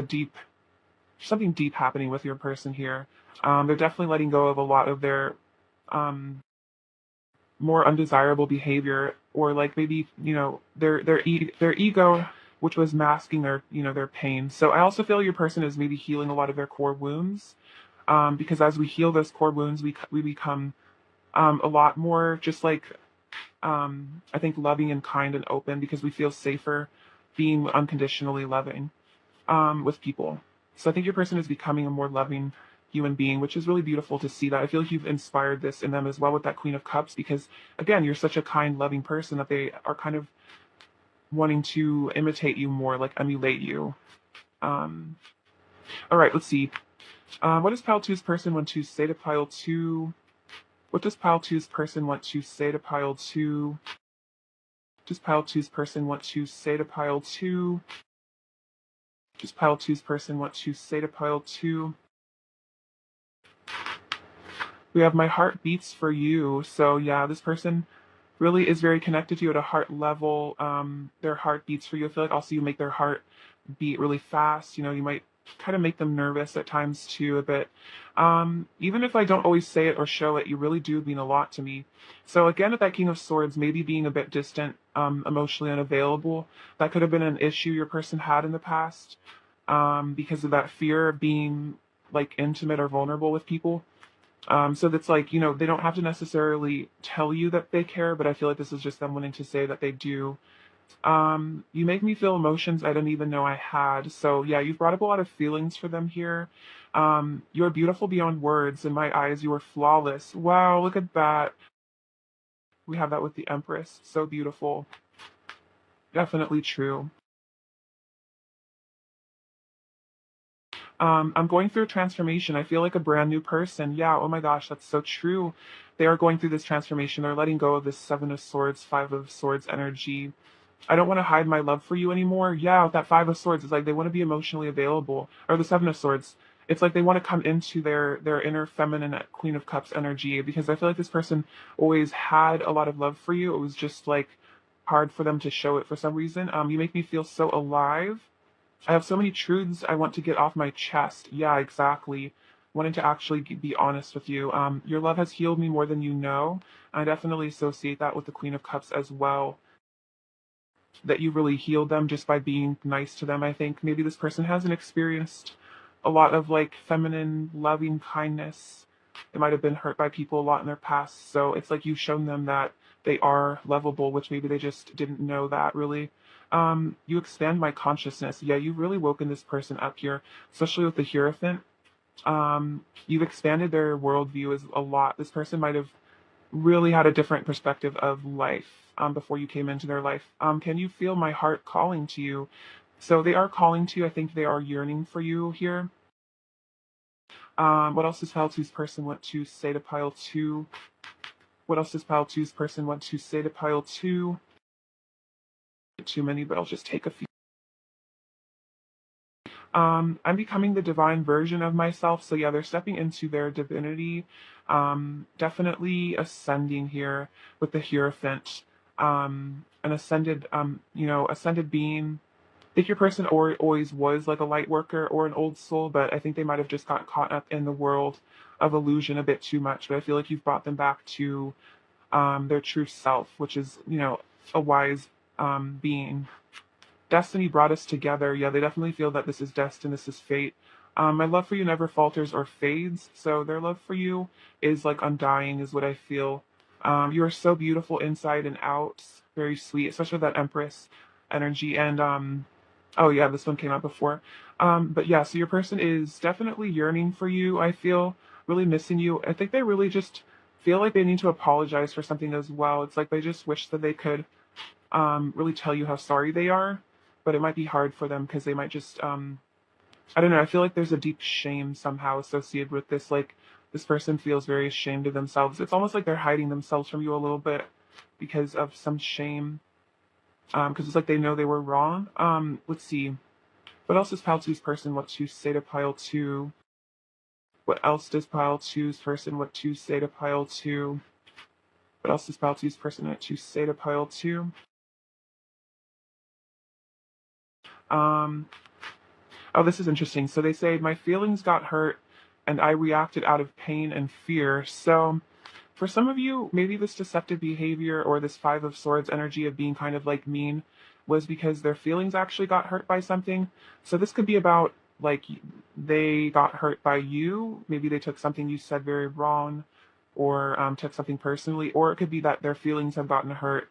something deep happening with your person here. They're definitely letting go of a lot of their, um, more undesirable behavior, or like maybe their ego, which was masking their pain. So I also feel your person is maybe healing a lot of their core wounds, because as we heal those core wounds, we become a lot more just like, I think, loving and kind and open, because we feel safer being unconditionally loving with people. So I think your person is becoming a more loving human being, which is really beautiful to see that. I feel like you've inspired this in them as well with that Queen of Cups, because again, you're such a kind, loving person that they are kind of wanting to imitate you more, like emulate you. Um, all right, let's see. What does pile two's person want to say to pile two? What does pile two's person want to say to pile two? Does pile two's person want to say to pile two? Does pile two's person want to say to pile two? We have my heart beats for you. So yeah, this person really is very connected to you at a heart level. Their heart beats for you. I feel like also you make their heart beat really fast. You might kind of make them nervous at times too a bit. Even if I don't always say it or show it, you really do mean a lot to me. So again, with that King of Swords, maybe being a bit distant, emotionally unavailable, that could have been an issue your person had in the past, because of that fear of being like intimate or vulnerable with people. So that's like, they don't have to necessarily tell you that they care, but I feel like this is just them wanting to say that they do. You make me feel emotions I didn't even know I had. So yeah, you've brought up a lot of feelings for them here. You're beautiful beyond words. In my eyes, you are flawless. Wow, look at that. We have that with the Empress. So beautiful. Definitely true. I'm going through a transformation. I feel like a brand new person. Yeah, oh my gosh, that's so true. They are going through this transformation. They're letting go of this Seven of Swords, Five of Swords energy. I don't want to hide my love for you anymore. Yeah, with that Five of Swords, it's like they want to be emotionally available. Or the Seven of Swords, it's like they want to come into their inner feminine Queen of Cups energy, because I feel like this person always had a lot of love for you. It was just like hard for them to show it for some reason. You make me feel so alive. I have so many truths I want to get off my chest. Yeah, exactly. Wanting to actually be honest with you. Your love has healed me more than you know. I definitely associate that with the Queen of Cups as well. That you really healed them just by being nice to them. I think maybe this person hasn't experienced a lot of like feminine, loving kindness. They might have been hurt by people a lot in their past. So it's like you've shown them that they are lovable, which maybe they just didn't know that really. You expand my consciousness. Yeah, you've really woken this person up here, especially with the Hierophant. You've expanded their worldview a lot. This person might have really had a different perspective of life, before you came into their life. Can you feel my heart calling to you? So they are calling to you. I think they are yearning for you here. What else does Pile Two's person want to say to Pile Two? What else does Pile Two's person want to say to Pile Two? too many, but I'll just take a few. I'm becoming the divine version of myself. So yeah, they're stepping into their divinity. Definitely ascending here with the Hierophant. An ascended, ascended being. I think your person always was like a light worker or an old soul, but I think they might have just got caught up in the world of illusion a bit too much. But I feel like you've brought them back to their true self, which is, a wise being. Destiny brought us together. Yeah, they definitely feel that this is destined, this is fate. My love for you never falters or fades. So their love for you is like undying, is what I feel. You are so beautiful inside and out, very sweet, especially that Empress energy. And oh yeah, this one came out before. But yeah, so your person is definitely yearning for you. I feel really missing you. I think they really just feel like they need to apologize for something as well. It's like they just wish that they could really tell you how sorry they are, but it might be hard for them because they might just, I don't know. I feel like there's a deep shame somehow associated with this. Like this person feels very ashamed of themselves. It's almost like they're hiding themselves from you a little bit because of some shame. Because it's like they know they were wrong. Let's see. What else does pile two's person want to say to pile two? What else does pile two's person want to say to pile two? What else does pile two's person want to say to pile two? Um, Oh, this is interesting. So they say, my feelings got hurt and I reacted out of pain and fear. So for some of you, maybe this deceptive behavior or this Five of Swords energy of being kind of like mean was because their feelings actually got hurt by something. So this could be about like they got hurt by you. Maybe they took something you said very wrong or took something personally, or it could be that their feelings have gotten hurt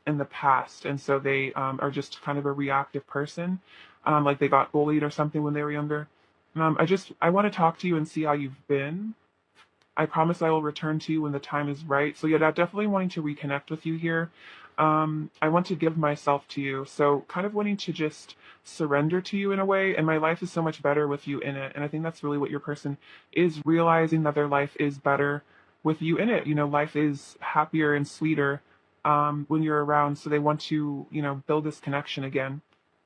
in the past, and so they are just kind of a reactive person, like they got bullied or something when they were younger. I want to talk to you and see how you've been. I promise I will return to you when the time is right. So yeah, definitely wanting to reconnect with you here. I want to give myself to you, so kind of wanting to just surrender to you in a way. And my life is so much better with you in it. And I think that's really what your person is realizing, that their life is better with you in it. Life is happier and sweeter when you're around. So they want to, build this connection again.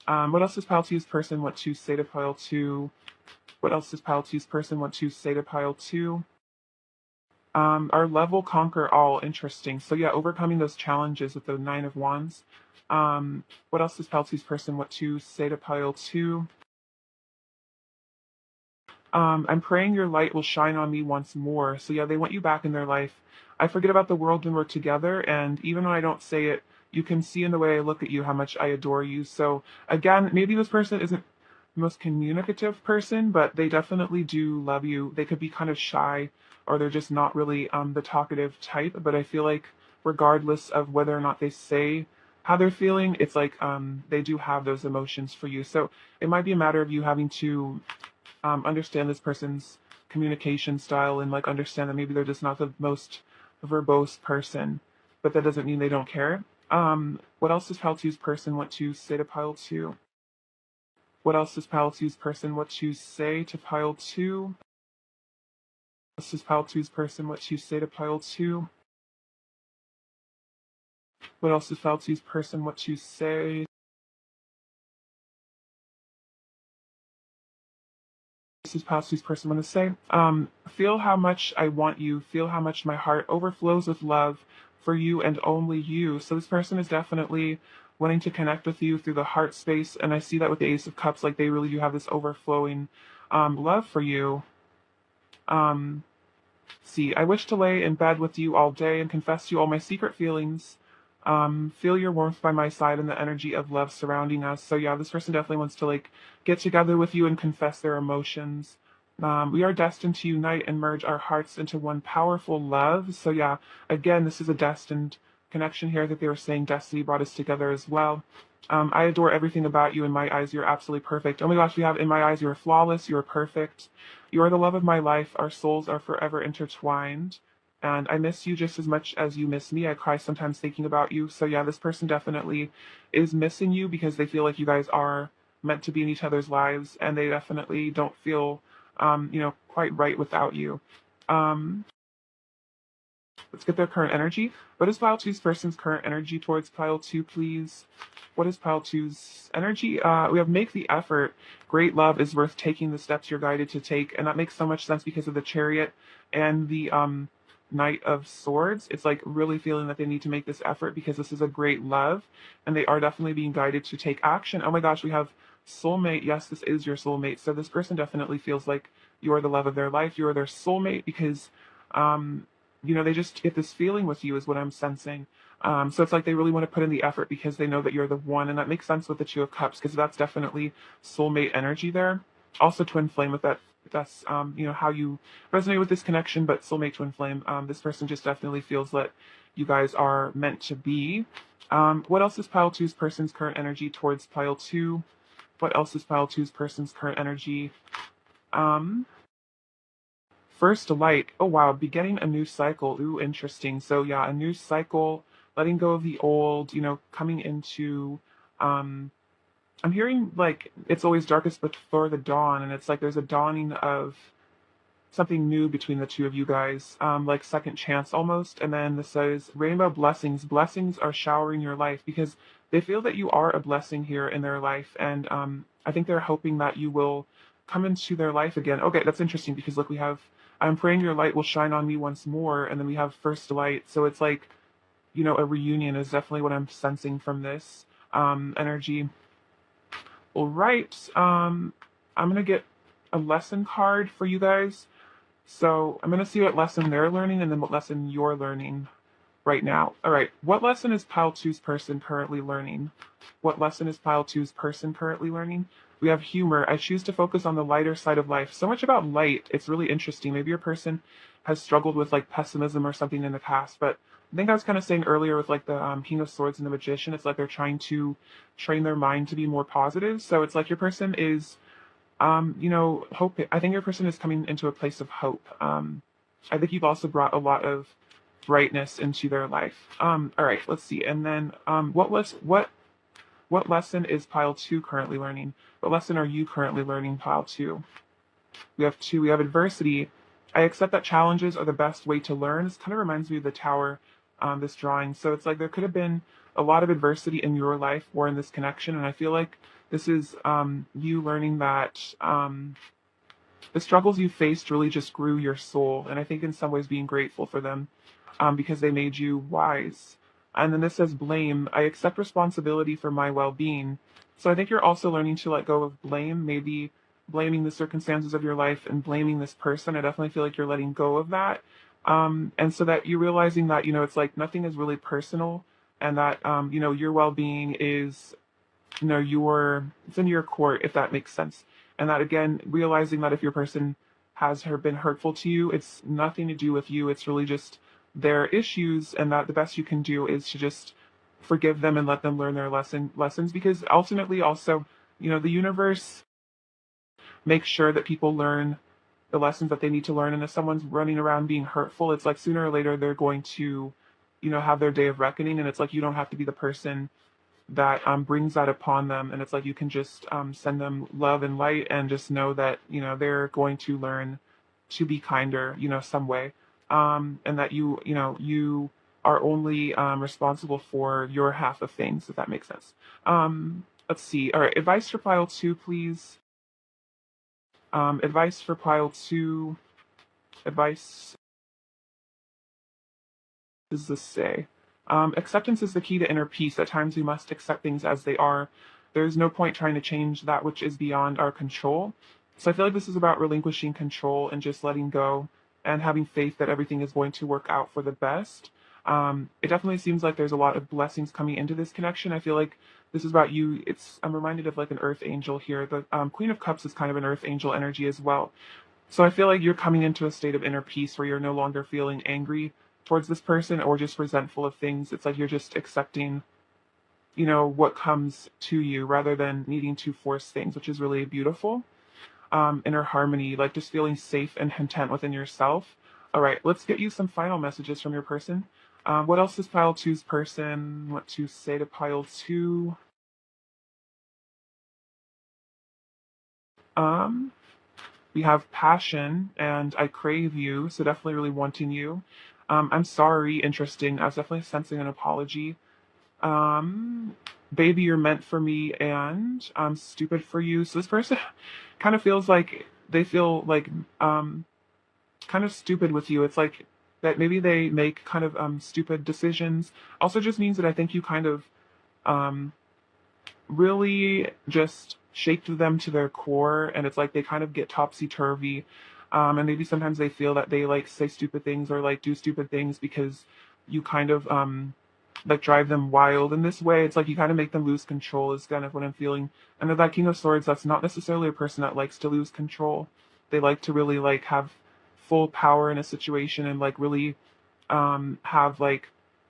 What else does Pile Two's person want to say to Pile Two? What else does Pile Two's person want to say to Pile Two? Our level conquer all. Interesting. So yeah, overcoming those challenges with the Nine of Wands. What else does Pile Two's person want to say to Pile Two? I'm praying your light will shine on me once more. So yeah, they want you back in their life. I forget about the world when we're together, and even when I don't say it, you can see in the way I look at you how much I adore you. So again, maybe this person isn't the most communicative person, but they definitely do love you. They could be kind of shy, or they're just not really the talkative type. But I feel like regardless of whether or not they say how they're feeling, it's like they do have those emotions for you. So it might be a matter of you having to understand this person's communication style and like understand that maybe they're just not the most verbose person, but that doesn't mean they don't care. What else does Pile Two's person want to say to Pile Two? What else does Pile Two's person want to say to Pile Two? What else does Pile Two's person want to say to Pile Two? What else does Pile Two's person want to say? This is Pile Two's person want to say. Feel how much I want you. Feel how much my heart overflows with love for you and only you. So this person is definitely wanting to connect with you through the heart space, and I see that with the Ace of Cups, like they really do have this overflowing love for you. Um, See, I wish to lay in bed with you all day and confess to you all my secret feelings. Feel your warmth by my side and the energy of love surrounding us. So yeah, this person definitely wants to like get together with you and confess their emotions. We are destined to unite and merge our hearts into one powerful love. So yeah, again, this is a destined connection here that they were saying destiny brought us together as well. I adore everything about you. In my eyes, you're absolutely perfect. Oh my gosh, we have in my eyes, you're flawless. You're perfect. You are the love of my life. Our souls are forever intertwined. And I miss you just as much as you miss me. I cry sometimes thinking about you. So yeah, this person definitely is missing you because they feel like you guys are meant to be in each other's lives, and they definitely don't feel, quite right without you. Um, Let's get their current energy. What is pile two's person's current energy towards pile two, please? What is pile two's energy? We have make the effort. Great love is worth taking the steps you're guided to take. And that makes so much sense because of the chariot and the Knight of Swords. It's like really feeling that they need to make this effort because this is a great love and they are definitely being guided to take action. Oh my gosh, we have soulmate. Yes, this is your soulmate. So this person definitely feels like you're the love of their life. You're their soulmate because, they just get this feeling with you is what I'm sensing. So it's like they really want to put in the effort because they know that you're the one. And that makes sense with the Two of Cups because that's definitely soulmate energy there. Also twin flame with that. That's, how you resonate with this connection, but soulmate twin flame. This person just definitely feels that you guys are meant to be. What else is pile two's person's current energy towards pile two? What else is pile two's person's current energy? First light. Oh wow, beginning a new cycle. Ooh, interesting. So yeah, a new cycle, letting go of the old, coming into I'm hearing like it's always darkest before the dawn, and it's like there's a dawning of something new between the two of you guys, like second chance almost. And then this says rainbow blessings. Blessings are showering your life because they feel that you are a blessing here in their life, and I think they're hoping that you will come into their life again. Okay, that's interesting because look, we have I'm praying your light will shine on me once more, and then we have first light. So it's like a reunion is definitely what I'm sensing from this energy. All right, I'm gonna get a lesson card for you guys. So I'm going to see what lesson they're learning and then what lesson you're learning right now. All right. What lesson is pile two's person currently learning? What lesson is pile two's person currently learning? We have humor. I choose to focus on the lighter side of life. So much about light. It's really interesting. Maybe your person has struggled with like pessimism or something in the past, but I think I was kind of saying earlier with like the King of Swords and the Magician, it's like they're trying to train their mind to be more positive. So it's like your person is hope. I think your person is coming into a place of hope. I think you've also brought a lot of brightness into their life. All right, let's see. And then, what lesson is pile two currently learning? What lesson are you currently learning, pile two? We have two. We have adversity. I accept that challenges are the best way to learn. This kind of reminds me of the tower, this drawing. So it's like there could have been a lot of adversity in your life or in this connection, and I feel like this is you learning that the struggles you faced really just grew your soul, and I think in some ways being grateful for them because they made you wise. And then this says blame. I accept responsibility for my well-being. So I think you're also learning to let go of blame, maybe blaming the circumstances of your life and blaming this person. I definitely feel like you're letting go of that. And so that you're realizing that, it's like nothing is really personal and that, your well-being is it's in your court, if that makes sense. And that again, realizing that if your person has been hurtful to you, it's nothing to do with you. It's really just their issues, and that the best you can do is to just forgive them and let them learn their lessons. Because ultimately, also, the universe makes sure that people learn the lessons that they need to learn. And if someone's running around being hurtful, it's like sooner or later they're going to, have their day of reckoning. And it's like you don't have to be the person that brings that upon them, and it's like you can just send them love and light and just know that they're going to learn to be kinder some way, and that you are only responsible for your half of things, if that makes sense. Let's see. All right, advice for pile two, please. Advice for pile two. Advice. Does this say? Acceptance is the key to inner peace. At times we must accept things as they are. There's no point trying to change that which is beyond our control. So I feel like this is about relinquishing control and just letting go and having faith that everything is going to work out for the best. It definitely seems like there's a lot of blessings coming into this connection. I feel like this is about you. I'm reminded of like an earth angel here. The Queen of Cups is kind of an earth angel energy as well. So I feel like you're coming into a state of inner peace where you're no longer feeling angry towards this person or just resentful of things. It's like you're just accepting, what comes to you rather than needing to force things, which is really beautiful. Inner harmony, like just feeling safe and content within yourself. All right, let's get you some final messages from your person. What else does pile two's person want to say to pile two? We have passion and I crave you, so definitely really wanting you. I'm sorry, interesting. I was definitely sensing an apology. Um, Baby, you're meant for me, and I'm stupid for you. So this person kind of feels like they feel like um kind of stupid with you. It's like that maybe they make kind of stupid decisions. Also just means that I think you kind of um really just shaped them to their core, and it's like they kind of get topsy-turvy. And maybe sometimes they feel that they like say stupid things or like do stupid things because you kind of like drive them wild in this way. It's like you kind of make them lose control is kind of what I'm feeling. And with that King of Swords, that's not necessarily a person that likes to lose control. They like to really like have full power in a situation and like really have like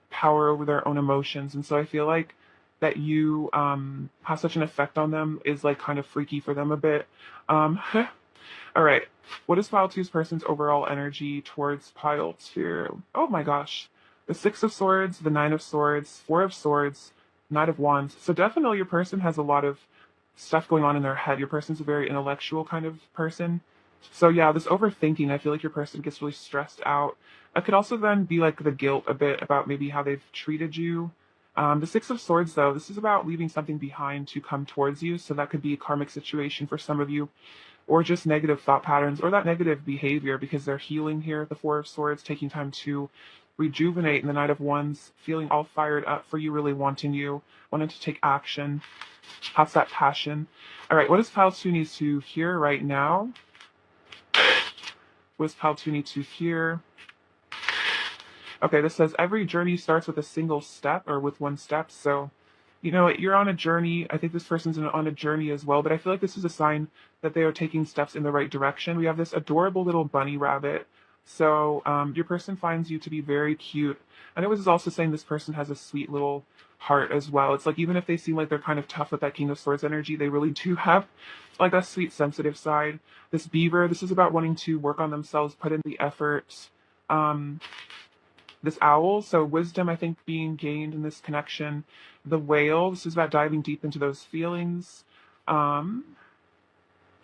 power over their own emotions. And so I feel like that you have such an effect on them is like kind of freaky for them a bit. All right. What is pile two's person's overall energy towards pile two? Oh my gosh. The Six of Swords, the Nine of Swords, Four of Swords, Knight of Wands. So definitely your person has a lot of stuff going on in their head. Your person's a very intellectual kind of person. So yeah, this overthinking, I feel like your person gets really stressed out. It could also then be like the guilt a bit about maybe how they've treated you. The Six of Swords, though, this is about leaving something behind to come towards you. So that could be a karmic situation for some of you, or just negative thought patterns, or that negative behavior because they're healing here. The Four of Swords, taking time to rejuvenate, and the Knight of Wands, feeling all fired up for you, really wanting you, wanting to take action. Has that passion. All right, what does pile two need to hear right now? What does pile two need to hear? Okay, this says every journey starts with a single step or with one step. So, you know, you're on a journey. I think this person's on a journey as well, but I feel like this is a sign that they are taking steps in the right direction. We have this adorable little bunny rabbit. So, your person finds you to be very cute. And it was also saying this person has a sweet little heart as well. It's like even if they seem like they're kind of tough with that King of Swords energy, they really do have like a sweet, sensitive side. This beaver, this is about wanting to work on themselves, put in the effort. Um, this owl, so wisdom, I think, being gained in this connection. The whale, this is about diving deep into those feelings. Um,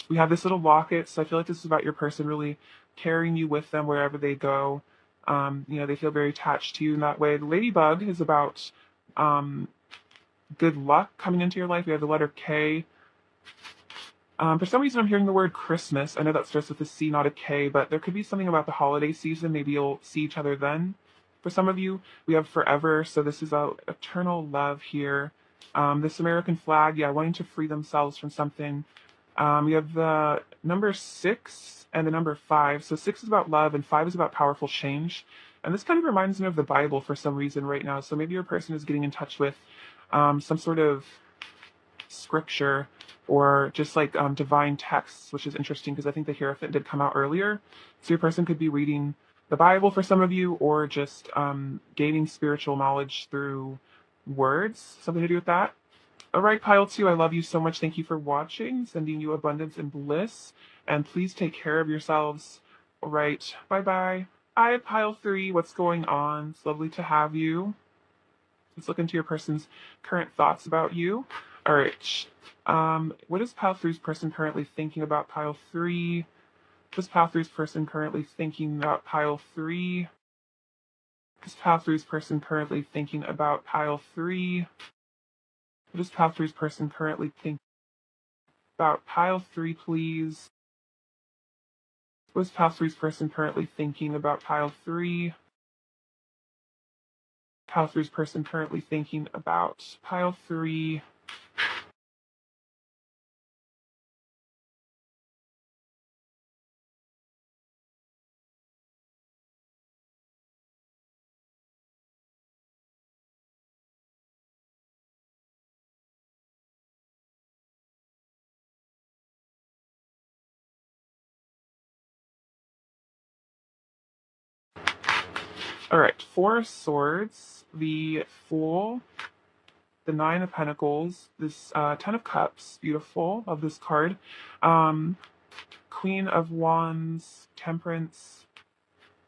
we have this little locket, so I feel like this is about your person really carrying you with them wherever they go. You know, they feel very attached to you in that way. The ladybug is about um, good luck coming into your life. We have the letter K. For some reason, I'm hearing the word Christmas. I know that starts with a C, not a K, but there could be something about the holiday season. Maybe you'll see each other then. For some of you, we have forever, so this is about eternal love here. This American flag, yeah, wanting to free themselves from something. We have the number 6 and the number 5. So 6 is about love and 5 is about powerful change. And this kind of reminds me of the Bible for some reason right now. So maybe your person is getting in touch with some sort of scripture or just like divine texts, which is interesting because I think the Hierophant did come out earlier. So your person could be reading the Bible for some of you, or just gaining spiritual knowledge through words, something to do with that. All right, pile two, I love you so much. Thank you for watching, sending you abundance and bliss, and please take care of yourselves. All right, bye-bye. Hi, pile three, what's going on? It's lovely to have you. Let's look into your person's current thoughts about you. All right. What is pile three's person currently thinking about pile three? What is pile three's person currently thinking about pile three? What is pile three's person currently thinking about pile three? What is pile three's person currently thinking about pile three, please? What is pile three's person currently thinking about pile three? Pile three's person currently thinking about pile three. All right, Four of Swords, the Fool, the Nine of Pentacles, this Ten of Cups, beautiful, of this card. Queen of Wands, Temperance,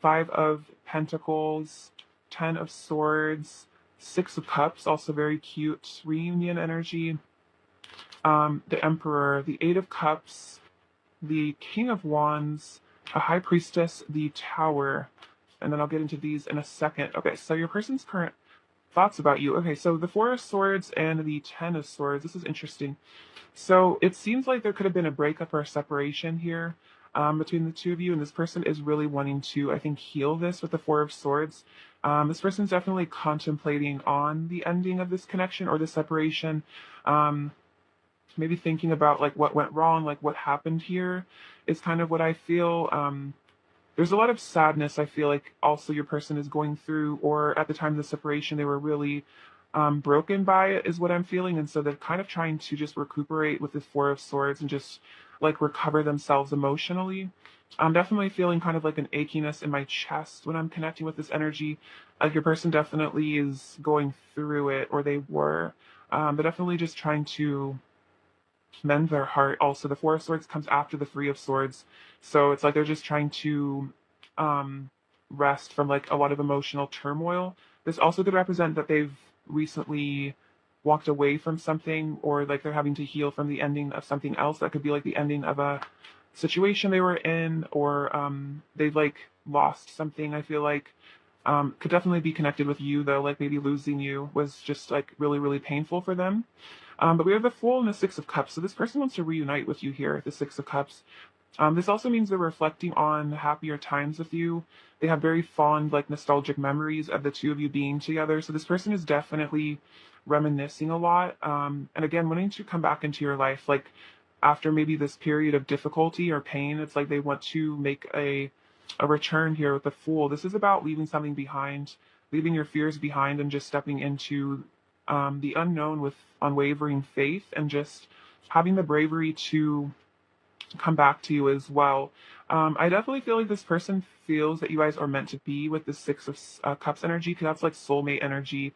Five of Pentacles, Ten of Swords, Six of Cups, also very cute, reunion energy. The Emperor, the Eight of Cups, the King of Wands, a High Priestess, the Tower. and then I'll get into these in a second. Okay, so your person's current thoughts about you. Okay, so the Four of Swords and the Ten of Swords. This is interesting. So it seems like there could have been a breakup or a separation here between the two of you, and this person is really wanting to, I think, heal this with the Four of Swords. This person's definitely contemplating on the ending of this connection or the separation. Um, Maybe thinking about like what went wrong, like what happened here is kind of what I feel. There's a lot of sadness I feel like also your person is going through, or at the time of the separation, they were really broken by it, is what I'm feeling. And so they're kind of trying to just recuperate with this Four of Swords and just like recover themselves emotionally. I'm definitely feeling kind of like an achiness in my chest when I'm connecting with this energy. Like your person definitely is going through it, or they were. They're definitely just trying to mend their heart. Also, the Four of Swords comes after the Three of Swords, so it's like they're just trying to um, rest from like a lot of emotional turmoil. This also could represent that they've recently walked away from something, or like they're having to heal from the ending of something else. That could be like the ending of a situation they were in, or they've like lost something. I feel like could definitely be connected with you though. Like maybe losing you was just like really, really painful for them. But we have the Fool and the Six of Cups. So this person wants to reunite with you here, the Six of Cups. This also means they're reflecting on happier times with you. They have very fond, like nostalgic memories of the two of you being together. So this person is definitely reminiscing a lot. And again, wanting to come back into your life, like after maybe this period of difficulty or pain, it's like they want to make a return here with the Fool. This is about leaving something behind, leaving your fears behind, and just stepping into the unknown with unwavering faith, and just having the bravery to come back to you as well. I definitely feel like this person feels that you guys are meant to be with the Six of Cups energy, because that's like soulmate energy.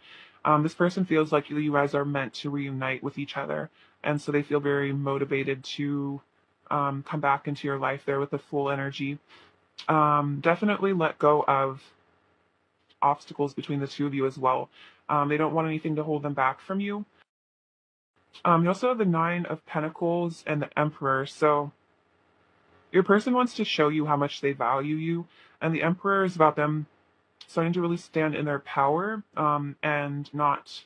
This person feels like you guys are meant to reunite with each other, and so they feel very motivated to come back into your life there with the Full energy. Definitely let go of obstacles between the two of you as well. They don't want anything to hold them back from you. You also have the Nine of Pentacles and the Emperor. So your person wants to show you how much they value you, and the Emperor is about them starting to really stand in their power, and not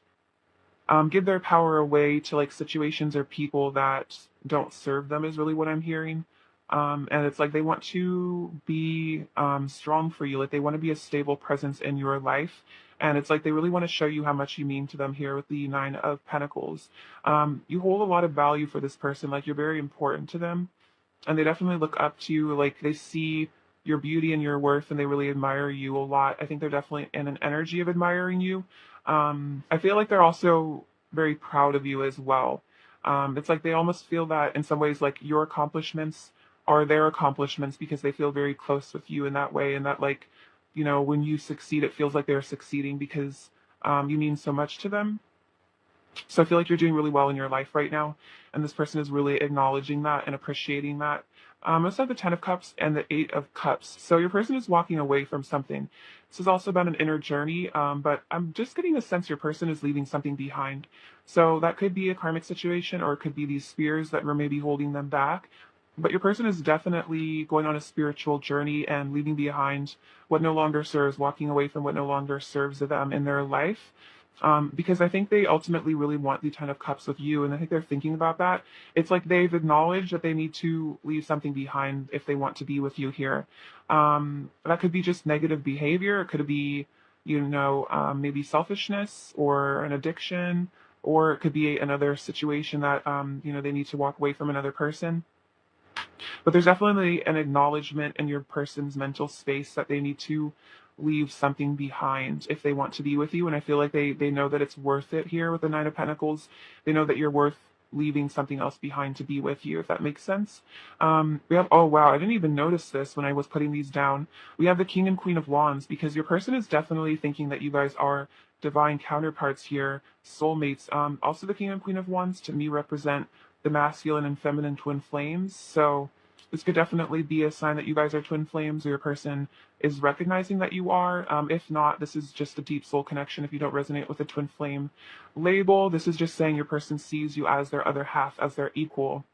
give their power away to like situations or people that don't serve them, is really what I'm hearing. And it's like they want to be strong for you, like they want to be a stable presence in your life. And it's like they really want to show you how much you mean to them here with the Nine of Pentacles. You hold a lot of value for this person, like you're very important to them, and they definitely look up to you. Like they see your beauty and your worth, and they really admire you a lot. I think they're definitely in an energy of admiring you. I feel like they're also very proud of you as well. It's like they almost feel that in some ways, like your accomplishments are their accomplishments, because they feel very close with you in that way, and that like, you know, when you succeed, it feels like they're succeeding because you mean so much to them. So I feel like you're doing really well in your life right now, and this person is really acknowledging that and appreciating that. I also have the Ten of Cups and the Eight of Cups. So your person is walking away from something. This is also about an inner journey, but I'm just getting the sense your person is leaving something behind. So that could be a karmic situation, or it could be these fears that were maybe holding them back. But your person is definitely going on a spiritual journey and leaving behind what no longer serves, walking away from what no longer serves them in their life. Because I think they ultimately really want the Ten of Cups with you, and I think they're thinking about that. It's like they've acknowledged that they need to leave something behind if they want to be with you here. That could be just negative behavior. It could be, maybe selfishness or an addiction, or it could be another situation that, they need to walk away from another person. But there's definitely an acknowledgement in your person's mental space that they need to leave something behind if they want to be with you. And I feel like they know that it's worth it here with the Nine of Pentacles. They know that you're worth leaving something else behind to be with you, if that makes sense. We have, oh wow, I didn't even notice this when I was putting these down. We have the King and Queen of Wands, because your person is definitely thinking that you guys are divine counterparts here, soulmates. Also the King and Queen of Wands to me represent the masculine and feminine twin flames. So this could definitely be a sign that you guys are twin flames, or your person is recognizing that you are. If not, this is just a deep soul connection. If you don't resonate with the twin flame label, this is just saying your person sees you as their other half, as their equal.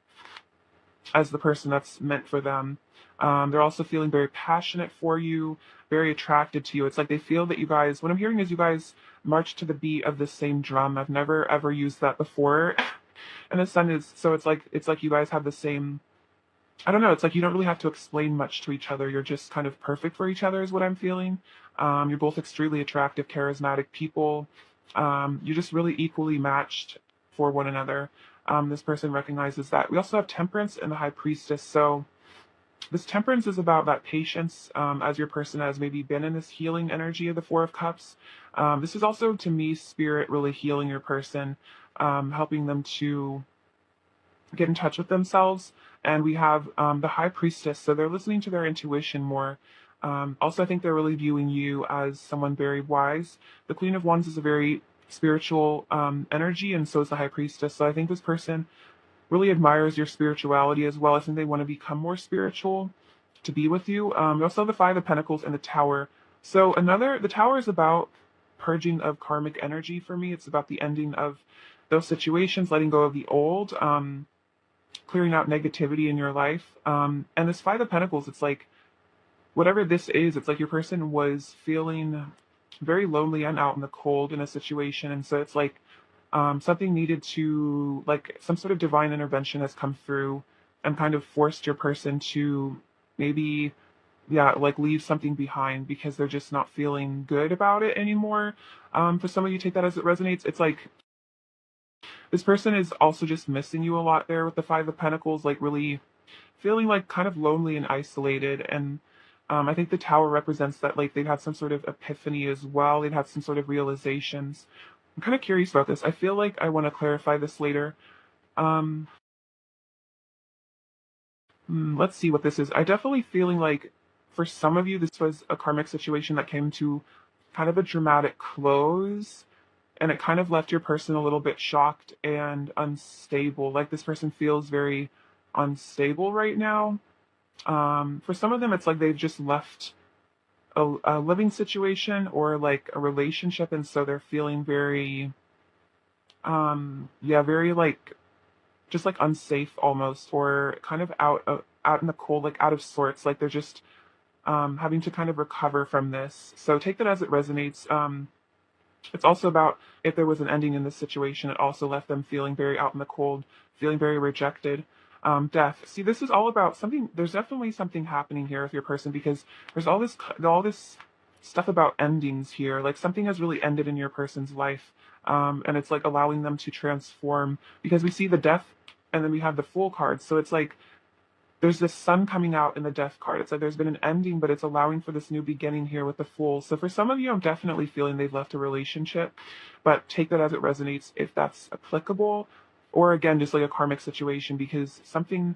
as the person that's meant for them. They're also feeling very passionate for you, very attracted to you. It's like they feel that you guys, what I'm hearing is you guys march to the beat of the same drum. I've never ever used that before. And the sun is, so it's like you guys have the same, I don't know, it's like you don't really have to explain much to each other. You're just kind of perfect for each other, is what I'm feeling. You're both extremely attractive, charismatic people. You're just really equally matched for one another. This person recognizes that. We also have Temperance and the High Priestess. So this Temperance is about that patience, as your person has maybe been in this healing energy of the Four of Cups. This is also, to me, spirit really healing your person, helping them to get in touch with themselves. And we have the High Priestess, so they're listening to their intuition more. Also, I think they're really viewing you as someone very wise. The Queen of Wands is a very spiritual energy, and so is the High Priestess. So I think this person really admires your spirituality as well. I think they want to become more spiritual to be with you. We also have the Five of Pentacles and the Tower. So the Tower is about purging of karmic energy for me. It's about the ending of those situations, letting go of the old, clearing out negativity in your life. And this Five of Pentacles, it's like, whatever this is, it's like your person was feeling very lonely and out in the cold in a situation. And so it's like something needed to, like, some sort of divine intervention has come through and kind of forced your person to maybe, yeah, like leave something behind because they're just not feeling good about it anymore. For some of you, take that as it resonates. It's like this person is also just missing you a lot there with the Five of Pentacles, like really feeling like kind of lonely and isolated. And I think the Tower represents that, like, they've had some sort of epiphany as well. They've had some sort of realizations. I'm kind of curious about this. I feel like I want to clarify this later. Um, let's see what this is. I definitely feeling like for some of you, this was a karmic situation that came to kind of a dramatic close, and it kind of left your person a little bit shocked and unstable. Like this person feels very unstable right now. For some of them, it's like they've just left a living situation or like a relationship, and so they're feeling very, yeah, very like just like unsafe almost, or kind of out in the cold, like out of sorts. Like they're just having to kind of recover from this. So take that as it resonates. It's also about if there was an ending in this situation, it also left them feeling very out in the cold, feeling very rejected. Death. See, this is all about something. There's definitely something happening here with your person because there's all this stuff about endings here. Like something has really ended in your person's life, and it's like allowing them to transform because we see the Death, and then we have the Fool card. So it's like there's this sun coming out in the Death card. It's like there's been an ending, but it's allowing for this new beginning here with the Fool. So for some of you, I'm definitely feeling they've left a relationship, but take that as it resonates if that's applicable, or again, just like a karmic situation because something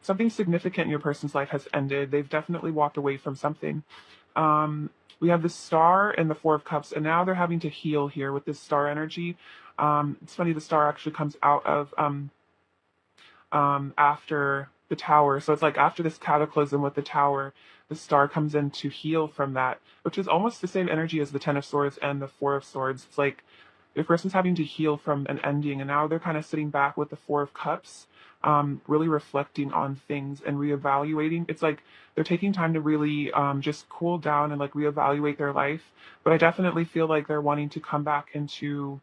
significant in your person's life has ended. They've definitely walked away from something. We have the Star and the Four of Cups, and now they're having to heal here with this Star energy. It's funny, the Star actually comes out of after the Tower. So it's like after this cataclysm with the Tower, the Star comes in to heal from that, which is almost the same energy as the Ten of Swords and the Four of Swords. It's like the person's having to heal from an ending, and now they're kind of sitting back with the Four of Cups, really reflecting on things and reevaluating. It's like they're taking time to really just cool down and like reevaluate their life. But I definitely feel like they're wanting to come back into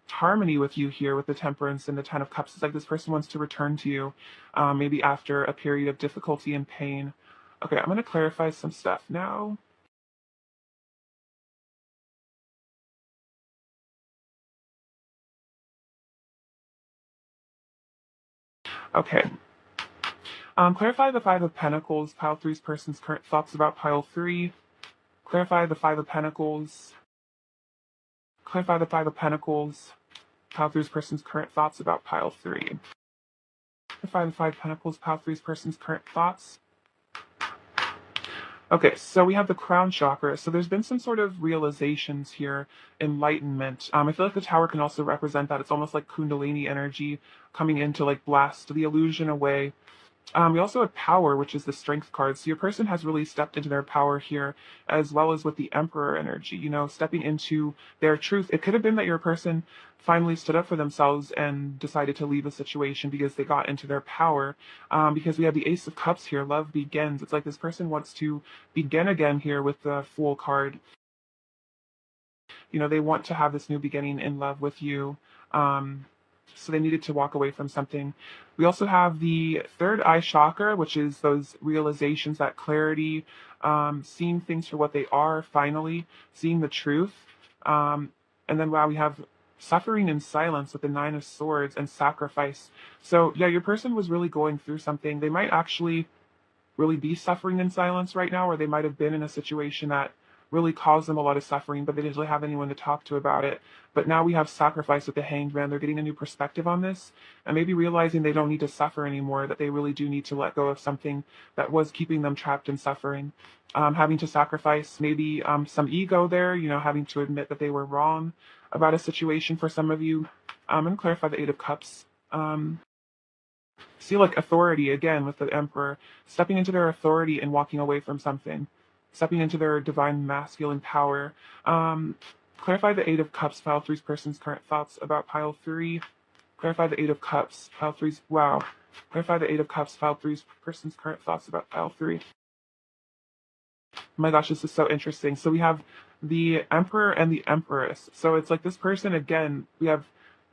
harmony with you here with the Temperance and the Ten of Cups. It's like this person wants to return to you, maybe after a period of difficulty and pain. Okay, I'm going to clarify some stuff now. Okay. Clarify the Five of Pentacles, pile three's person's current thoughts about pile three. Clarify the Five of Pentacles. Clarify the Five of Pentacles, pile three's person's current thoughts about pile three. Clarify the Five of Pentacles, pile three's person's current thoughts. Okay, so we have the crown chakra. So there's been some sort of realizations here, enlightenment. I feel like the Tower can also represent that. It's almost like Kundalini energy coming in to like blast the illusion away. We also have power, which is the strength card. So your person has really stepped into their power here, as well as with the emperor energy, stepping into their truth. It could have been that your person finally stood up for themselves and decided to leave a situation because they got into their power. Because we have the Ace of Cups here, love begins. It's like this person wants to begin again here with the Fool card. They want to have this new beginning in love with you. So they needed to walk away from something. We also have the third eye chakra, which is those realizations, that clarity, seeing things for what they are, finally, seeing the truth. And then, wow, we have suffering in silence with the Nine of Swords and sacrifice. So, yeah, your person was really going through something. They might actually really be suffering in silence right now, or they might have been in a situation that really caused them a lot of suffering, but they didn't really have anyone to talk to about it. But now we have sacrifice with the Hanged Man. They're getting a new perspective on this and maybe realizing they don't need to suffer anymore, that they really do need to let go of something that was keeping them trapped in suffering. Having to sacrifice maybe some ego there, having to admit that they were wrong about a situation for some of you. And clarify the Eight of Cups. See, like authority again with the Emperor, stepping into their authority and walking away from something, stepping into their divine masculine power. Clarify the Eight of Cups, pile three's person's current thoughts about pile three. Clarify the Eight of Cups, pile three's, wow. Clarify the Eight of Cups, pile three's person's current thoughts about pile three. Oh my gosh, this is so interesting. So we have the Emperor and the Empress. So it's like this person, again, we have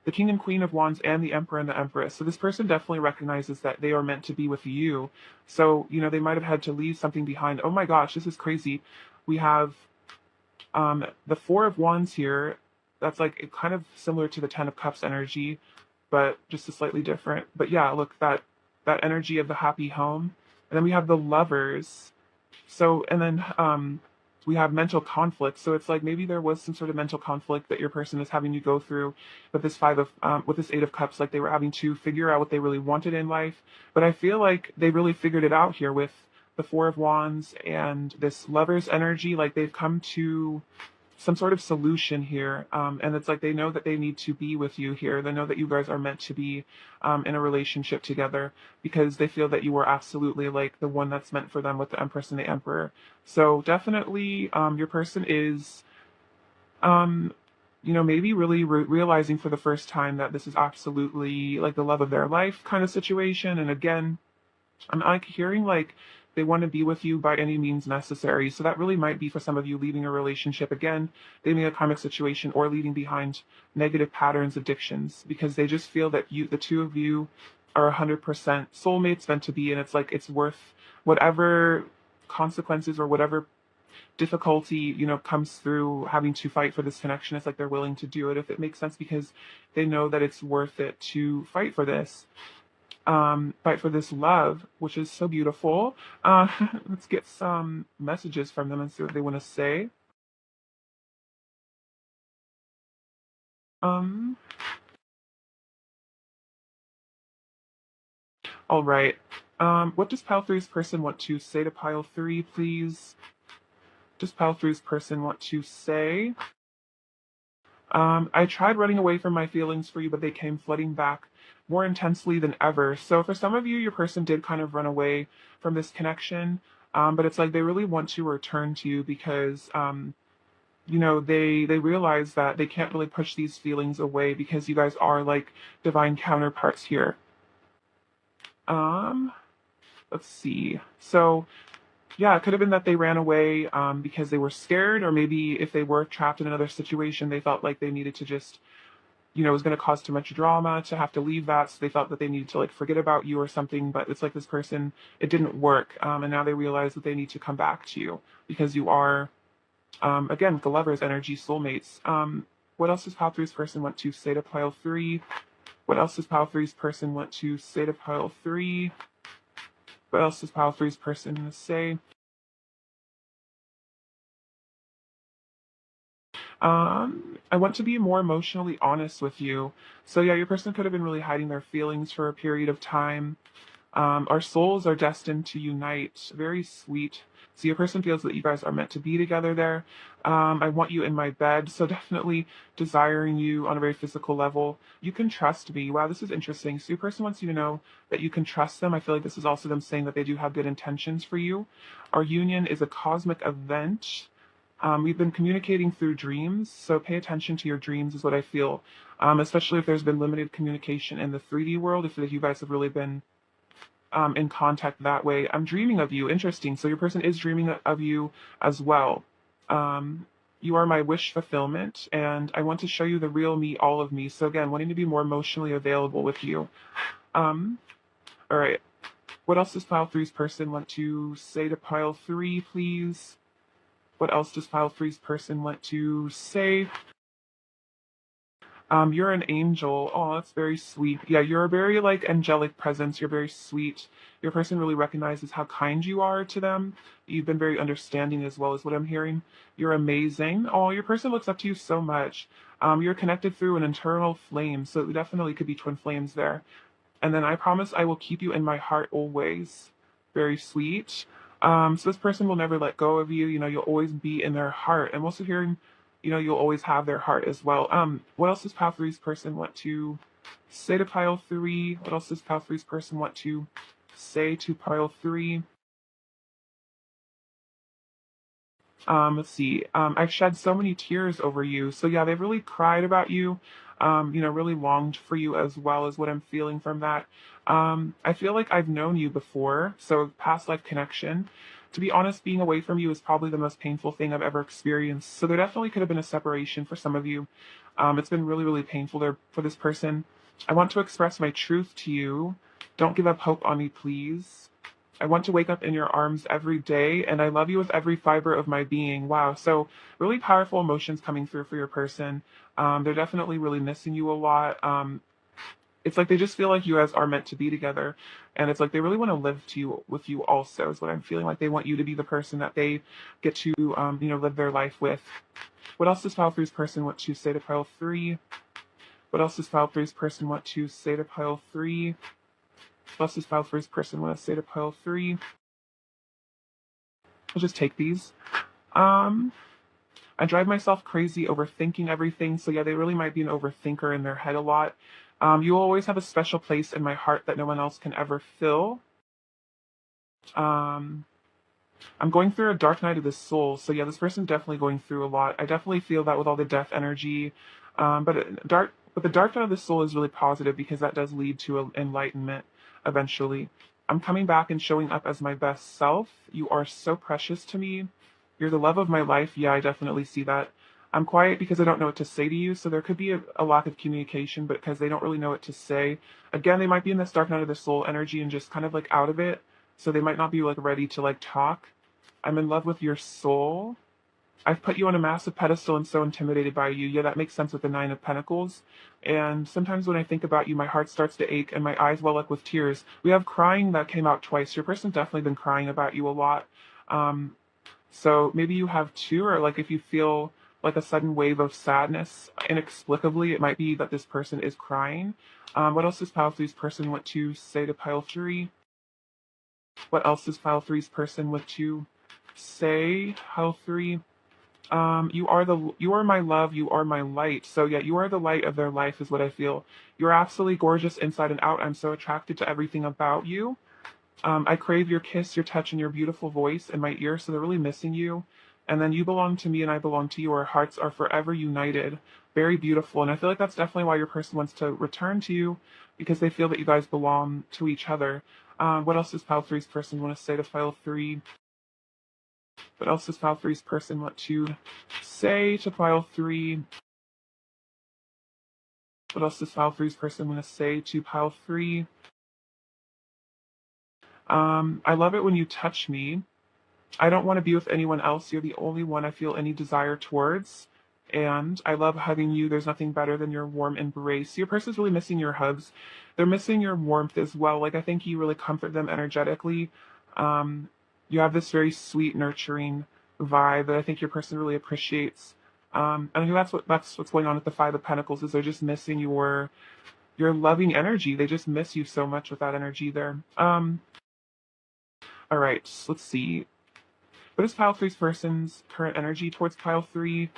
the King and Queen of Wands and the Emperor and the Empress. So this person definitely recognizes that they are meant to be with you. So, they might have had to leave something behind. Oh my gosh, this is crazy. We have the Four of Wands here. That's like kind of similar to the Ten of Cups energy, but just a slightly different. But yeah, look, that energy of the happy home. And then we have the Lovers. So, and then we have mental conflict. So it's like maybe there was some sort of mental conflict that your person is having to go through with this with this Eight of Cups. Like they were having to figure out what they really wanted in life. But I feel like they really figured it out here with the Four of Wands and this Lover's energy. Like they've come to some sort of solution here. And it's like they know that they need to be with you here. They know that you guys are meant to be in a relationship together because they feel that you are absolutely like the one that's meant for them with the Empress and the Emperor. So definitely your person is, maybe really realizing for the first time that this is absolutely like the love of their life kind of situation. And again, I'm like hearing like they want to be with you by any means necessary. So that really might be for some of you leaving a relationship again, leaving a karmic situation, or leaving behind negative patterns, addictions, because they just feel that the two of you are 100% soulmates meant to be, and it's like it's worth whatever consequences or whatever difficulty comes through having to fight for this connection. It's like they're willing to do it, if it makes sense, because they know that it's worth it to fight for this. Fight for this love, which is so beautiful. Let's get some messages from them and see what they want to say. Um, all right. What does Pile Three's person want to say to Pile Three, please? Does Pile Three's person want to say? I tried running away from my feelings for you, but they came flooding back more intensely than ever. So for some of you, your person did kind of run away from this connection, but it's like they really want to return to you because, they realize that they can't really push these feelings away because you guys are like divine counterparts here. Um, let's see. So yeah, it could have been that they ran away because they were scared, or maybe if they were trapped in another situation, they felt like they needed to just, it was going to cause too much drama to have to leave that. So they felt that they needed to like forget about you or something. But it's like this person, it didn't work. And now they realize that they need to come back to you because you are, again, the Lover's energy, soulmates. What else does Pile Three's person want to say to Pile Three? What else does Pile Three's person want to say to Pile Three? What else does Pile Three's person say? I want to be more emotionally honest with you. So yeah, your person could have been really hiding their feelings for a period of time. Our souls are destined to unite. Very sweet. So your person feels that you guys are meant to be together there. I want you in my bed. So definitely desiring you on a very physical level. You can trust me. Wow, this is interesting. So your person wants you to know that you can trust them. I feel like this is also them saying that they do have good intentions for you. Our union is a cosmic event. We've been communicating through dreams, so pay attention to your dreams is what I feel. Especially if there's been limited communication in the 3D world, if you guys have really been in contact that way. I'm dreaming of you. Interesting. So your person is dreaming of you as well. You are my wish fulfillment, and I want to show you the real me, all of me. So again, wanting to be more emotionally available with you. All right. What else does pile three's person want to say to pile three, please? What else does pile three's person want to say? You're an angel. Oh, that's very sweet. Yeah, you're a very like angelic presence. You're very sweet. Your person really recognizes how kind you are to them. You've been very understanding as well as what I'm hearing. You're amazing. Oh, your person looks up to you so much. You're connected through an internal flame, so it definitely could be twin flames there. And then I promise I will keep you in my heart always. Very sweet. So this person will never let go of you. You know, you'll always be in their heart. I'm also hearing, you know, you'll always have their heart as well. What else does pile three's person want to say to pile three? What else does pile three's person want to say to pile three? Let's see. I've shed so many tears over you. So yeah, they've really cried about you. You know, really longed for you as well as what I'm feeling from that. I feel like I've known you before, so past life connection. To be honest, being away from you is probably the most painful thing I've ever experienced. So there definitely could have been a separation for some of you. It's been really, really painful there for this person. I want to express my truth to you. Don't give up hope on me, please. I want to wake up in your arms every day, and I love you with every fiber of my being. Wow. So really powerful emotions coming through for your person. They're definitely really missing you a lot. It's like they just feel like you guys are meant to be together, and it's like they really want to live to you with you also is what I'm feeling. Like they want you to be the person that they get to you know, live their life with. What else does pile three's person want to say to pile three? What else does pile three's person want to say to pile three? What else does pile three's person want to say to pile three? I'll just take these. I drive myself crazy overthinking everything. So yeah, they really might be an overthinker in their head a lot. You will always have a special place in my heart that no one else can ever fill. Um, I'm going through a dark night of the soul. So yeah, this person's definitely going through a lot. I definitely feel that with all the death energy. But the dark night of the soul is really positive because that does lead to enlightenment eventually. I'm coming back and showing up as my best self. You are so precious to me. You're the love of my life. Yeah, I definitely see that. I'm quiet because I don't know what to say to you. So there could be a lack of communication, but because they don't really know what to say. Again, they might be in this dark night of the soul energy and just kind of like out of it. So they might not be like ready to like talk. I'm in love with your soul. I've put you on a massive pedestal and so intimidated by you. Yeah, that makes sense with the Nine of Pentacles. And sometimes when I think about you, my heart starts to ache and my eyes well up with tears. We have crying that came out twice. Your person's definitely been crying about you a lot. So maybe you have two, or like if you feel like a sudden wave of sadness inexplicably, it might be that this person is crying. What else does pile three's person want to say to pile three? What else does pile three's person want to say? Pile three. You are my love, you are my light. So yeah, you are the light of their life is what I feel. You're absolutely gorgeous inside and out. I'm so attracted to everything about you. I crave your kiss, your touch, and your beautiful voice in my ear, so they're really missing you. And then you belong to me and I belong to you. Our hearts are forever united. Very beautiful. And I feel like that's definitely why your person wants to return to you, because they feel that you guys belong to each other. What else does pile three's person want to say to pile three? What else does pile three's person want to say to pile three? What else does pile three's person want to say to pile three? I love it when you touch me. I don't want to be with anyone else. You're the only one I feel any desire towards. And I love hugging you. There's nothing better than your warm embrace. Your person's really missing your hugs. They're missing your warmth as well. Like, I think you really comfort them energetically. You have this very sweet, nurturing vibe that I think your person really appreciates. And I think that's what's going on with the Five of Pentacles is they're just missing your your loving energy. They just miss you so much with that energy there. All right, let's see. What is pile three's person's current energy towards pile three?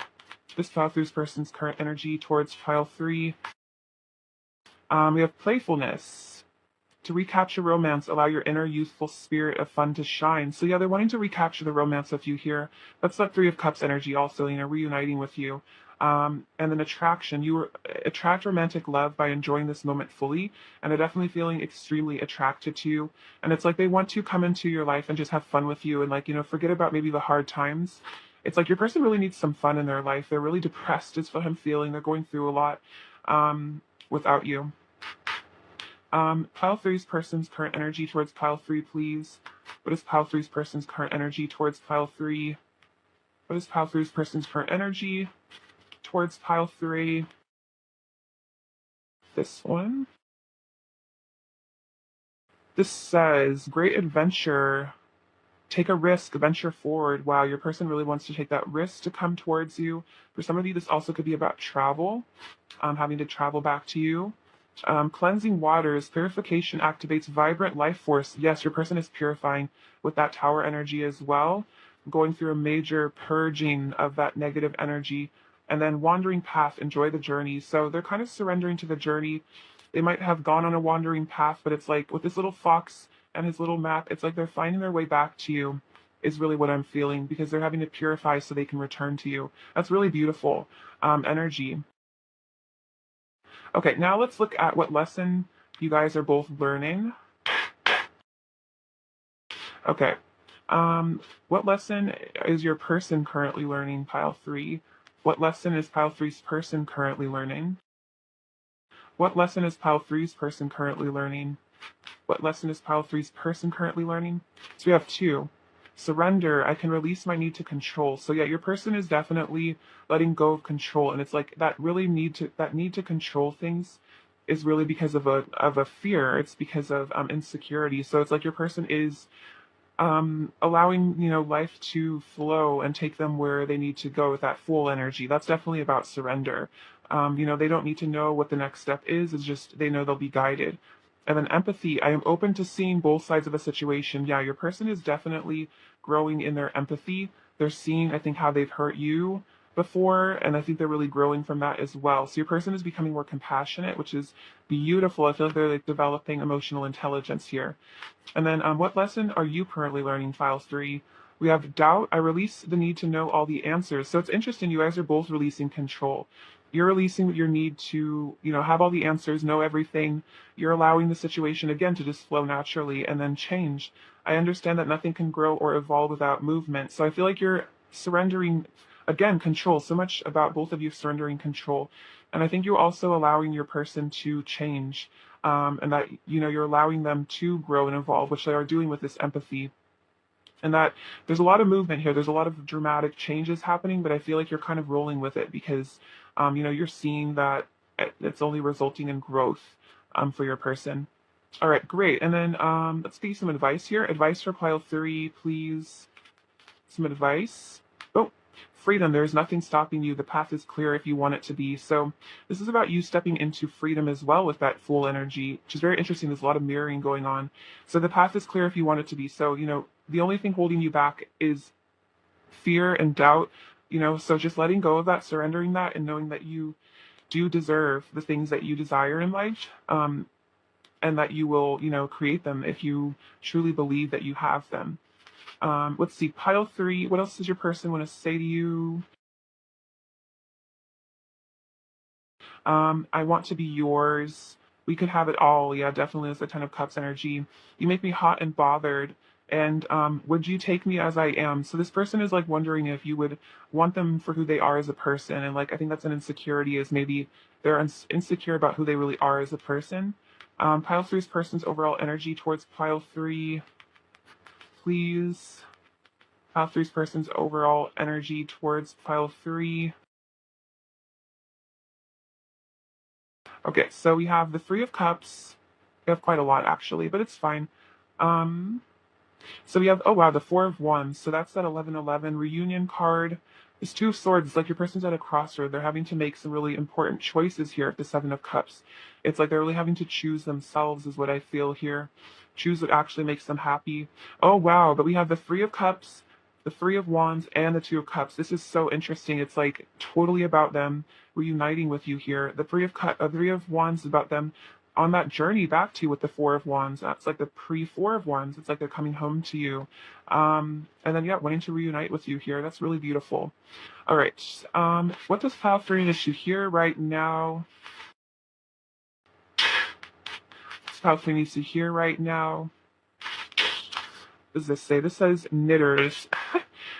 This pile three's person's current energy towards pile three. We have playfulness. To recapture romance, allow your inner youthful spirit of fun to shine. So yeah, they're wanting to recapture the romance of you here. That's that Three of Cups energy also, reuniting with you. And then attraction. You attract romantic love by enjoying this moment fully, and they're definitely feeling extremely attracted to you. And it's like they want to come into your life and just have fun with you and forget about maybe the hard times. It's like your person really needs some fun in their life. They're really depressed is what I'm feeling. They're going through a lot without you. Pile three's person's current energy towards pile three, please. What is pile three's person's current energy towards pile three? What is pile three's person's current energy towards pile three? This one. This says, great adventure. Take a risk, venture forward. Wow, your person really wants to take that risk to come towards you. For some of you, this also could be about travel, having to travel back to you. Cleansing waters, purification activates vibrant life force. Yes, your person is purifying with that tower energy as well, going through a major purging of that negative energy. And then wandering path, enjoy the journey. So they're kind of surrendering to the journey. They might have gone on a wandering path, but it's like with this little fox and his little map, it's like they're finding their way back to you, is really what I'm feeling, because they're having to purify so they can return to you. That's really beautiful energy. Okay, now let's look at what lesson you guys are both learning. Okay, what lesson is your person currently learning, pile three? What lesson is pile three's person currently learning? What lesson is pile three's person currently learning? What lesson is pile three's person currently learning? So we have two. Surrender. I can release my need to control. So yeah, your person is definitely letting go of control, and it's like that need to control things is really because of a fear. It's because of insecurity. So it's like your person is allowing life to flow and take them where they need to go with that full energy. That's definitely about surrender. They don't need to know what the next step is. It's just they know they'll be guided. And then empathy. I am open to seeing both sides of a situation. Yeah, your person is definitely growing in their empathy. They're seeing, I think, how they've hurt you before, and I think they're really growing from that as well. So your person is becoming more compassionate, which is beautiful. I feel like they're developing emotional intelligence here. And then what lesson are you currently learning, file three? We have doubt. I release the need to know all the answers. So it's interesting. You guys are both releasing control. You're releasing your need to, have all the answers, know everything. You're allowing the situation again to just flow naturally and then change. I understand that nothing can grow or evolve without movement. So I feel like you're surrendering, again, control. So much about both of you surrendering control. And I think you're also allowing your person to change. And that, you're allowing them to grow and evolve, which they are doing with this empathy. And that there's a lot of movement here. There's a lot of dramatic changes happening, but I feel like you're kind of rolling with it because, you're seeing that it's only resulting in growth for your person. All right, great. And then let's get you some advice here. Advice for pile three, please. Some advice. Oh, freedom. There's nothing stopping you. The path is clear if you want it to be. So this is about you stepping into freedom as well with that full energy, which is very interesting. There's a lot of mirroring going on. So the path is clear if you want it to be. So, the only thing holding you back is fear and doubt, so just letting go of that, surrendering that, and knowing that you do deserve the things that you desire in life, and that you will, create them if you truly believe that you have them. Let's see, pile three. What else does your person want to say to you? I want to be yours. We could have it all. Yeah, definitely is the Ten of Cups energy. You make me hot and bothered. And would you take me as I am? So this person is like wondering if you would want them for who they are as a person. And I think that's an insecurity, is maybe they're insecure about who they really are as a person. Pile three's person's overall energy towards pile three, please. Pile three's person's overall energy towards pile three. Okay, so we have the Three of Cups. We have quite a lot actually, but it's fine. So we have, oh wow, the Four of Wands. So that's that 11-11 reunion card. This Two of Swords, it's like your person's at a crossroad. They're having to make some really important choices here at the Seven of Cups. It's like they're really having to choose themselves, is what I feel here. Choose what actually makes them happy. Oh, wow. But we have the Three of Cups, the Three of Wands, and the Two of Cups. This is so interesting. It's like totally about them reuniting with you here. The Three of Wands is about them on that journey back to you with the Four of Wands. That's like the pre-Four of Wands. It's like they're coming home to you. And then, yeah, wanting to reunite with you here. That's really beautiful. All right. What does Pile 3 issue here right now? What's Pile 3 needs to hear right now? What does this say? This says knitters.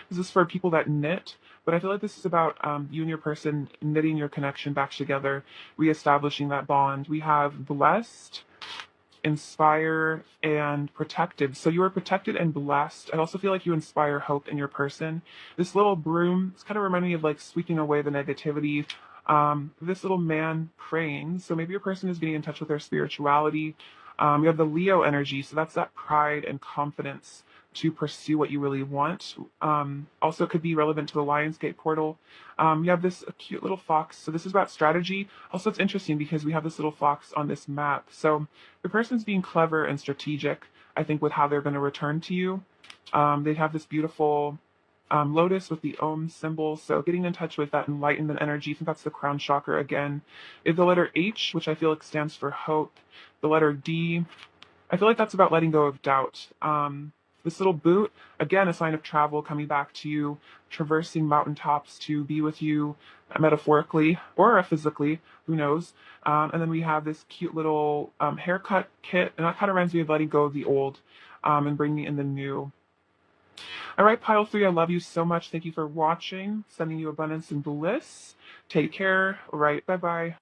This is for people that knit, but I feel like this is about you and your person knitting your connection back together, reestablishing that bond. We have blessed, inspire, and protected. So you are protected and blessed. I also feel like you inspire hope in your person. This little broom, it's kind of reminding me of like sweeping away the negativity. This little man praying. So maybe your person is getting in touch with their spirituality. You have the Leo energy. So that's that pride and confidence to pursue what you really want. Also could be relevant to the Lionsgate portal. You have this cute little fox. So this is about strategy. Also, it's interesting because we have this little fox on this map. So the person's being clever and strategic, I think, with how they're going to return to you. They have this beautiful lotus with the Om symbol. So getting in touch with that enlightenment energy. I think that's the crown chakra again. If the letter H, which I feel like stands for hope. The letter D, I feel like that's about letting go of doubt. This little boot, again, a sign of travel, coming back to you, traversing mountaintops to be with you, metaphorically or physically, who knows. And then we have this cute little haircut kit, and that kind of reminds me of letting go of the old and bringing in the new. All right, Pile 3, I love you so much. Thank you for watching. Sending you abundance and bliss. Take care. All right, bye-bye.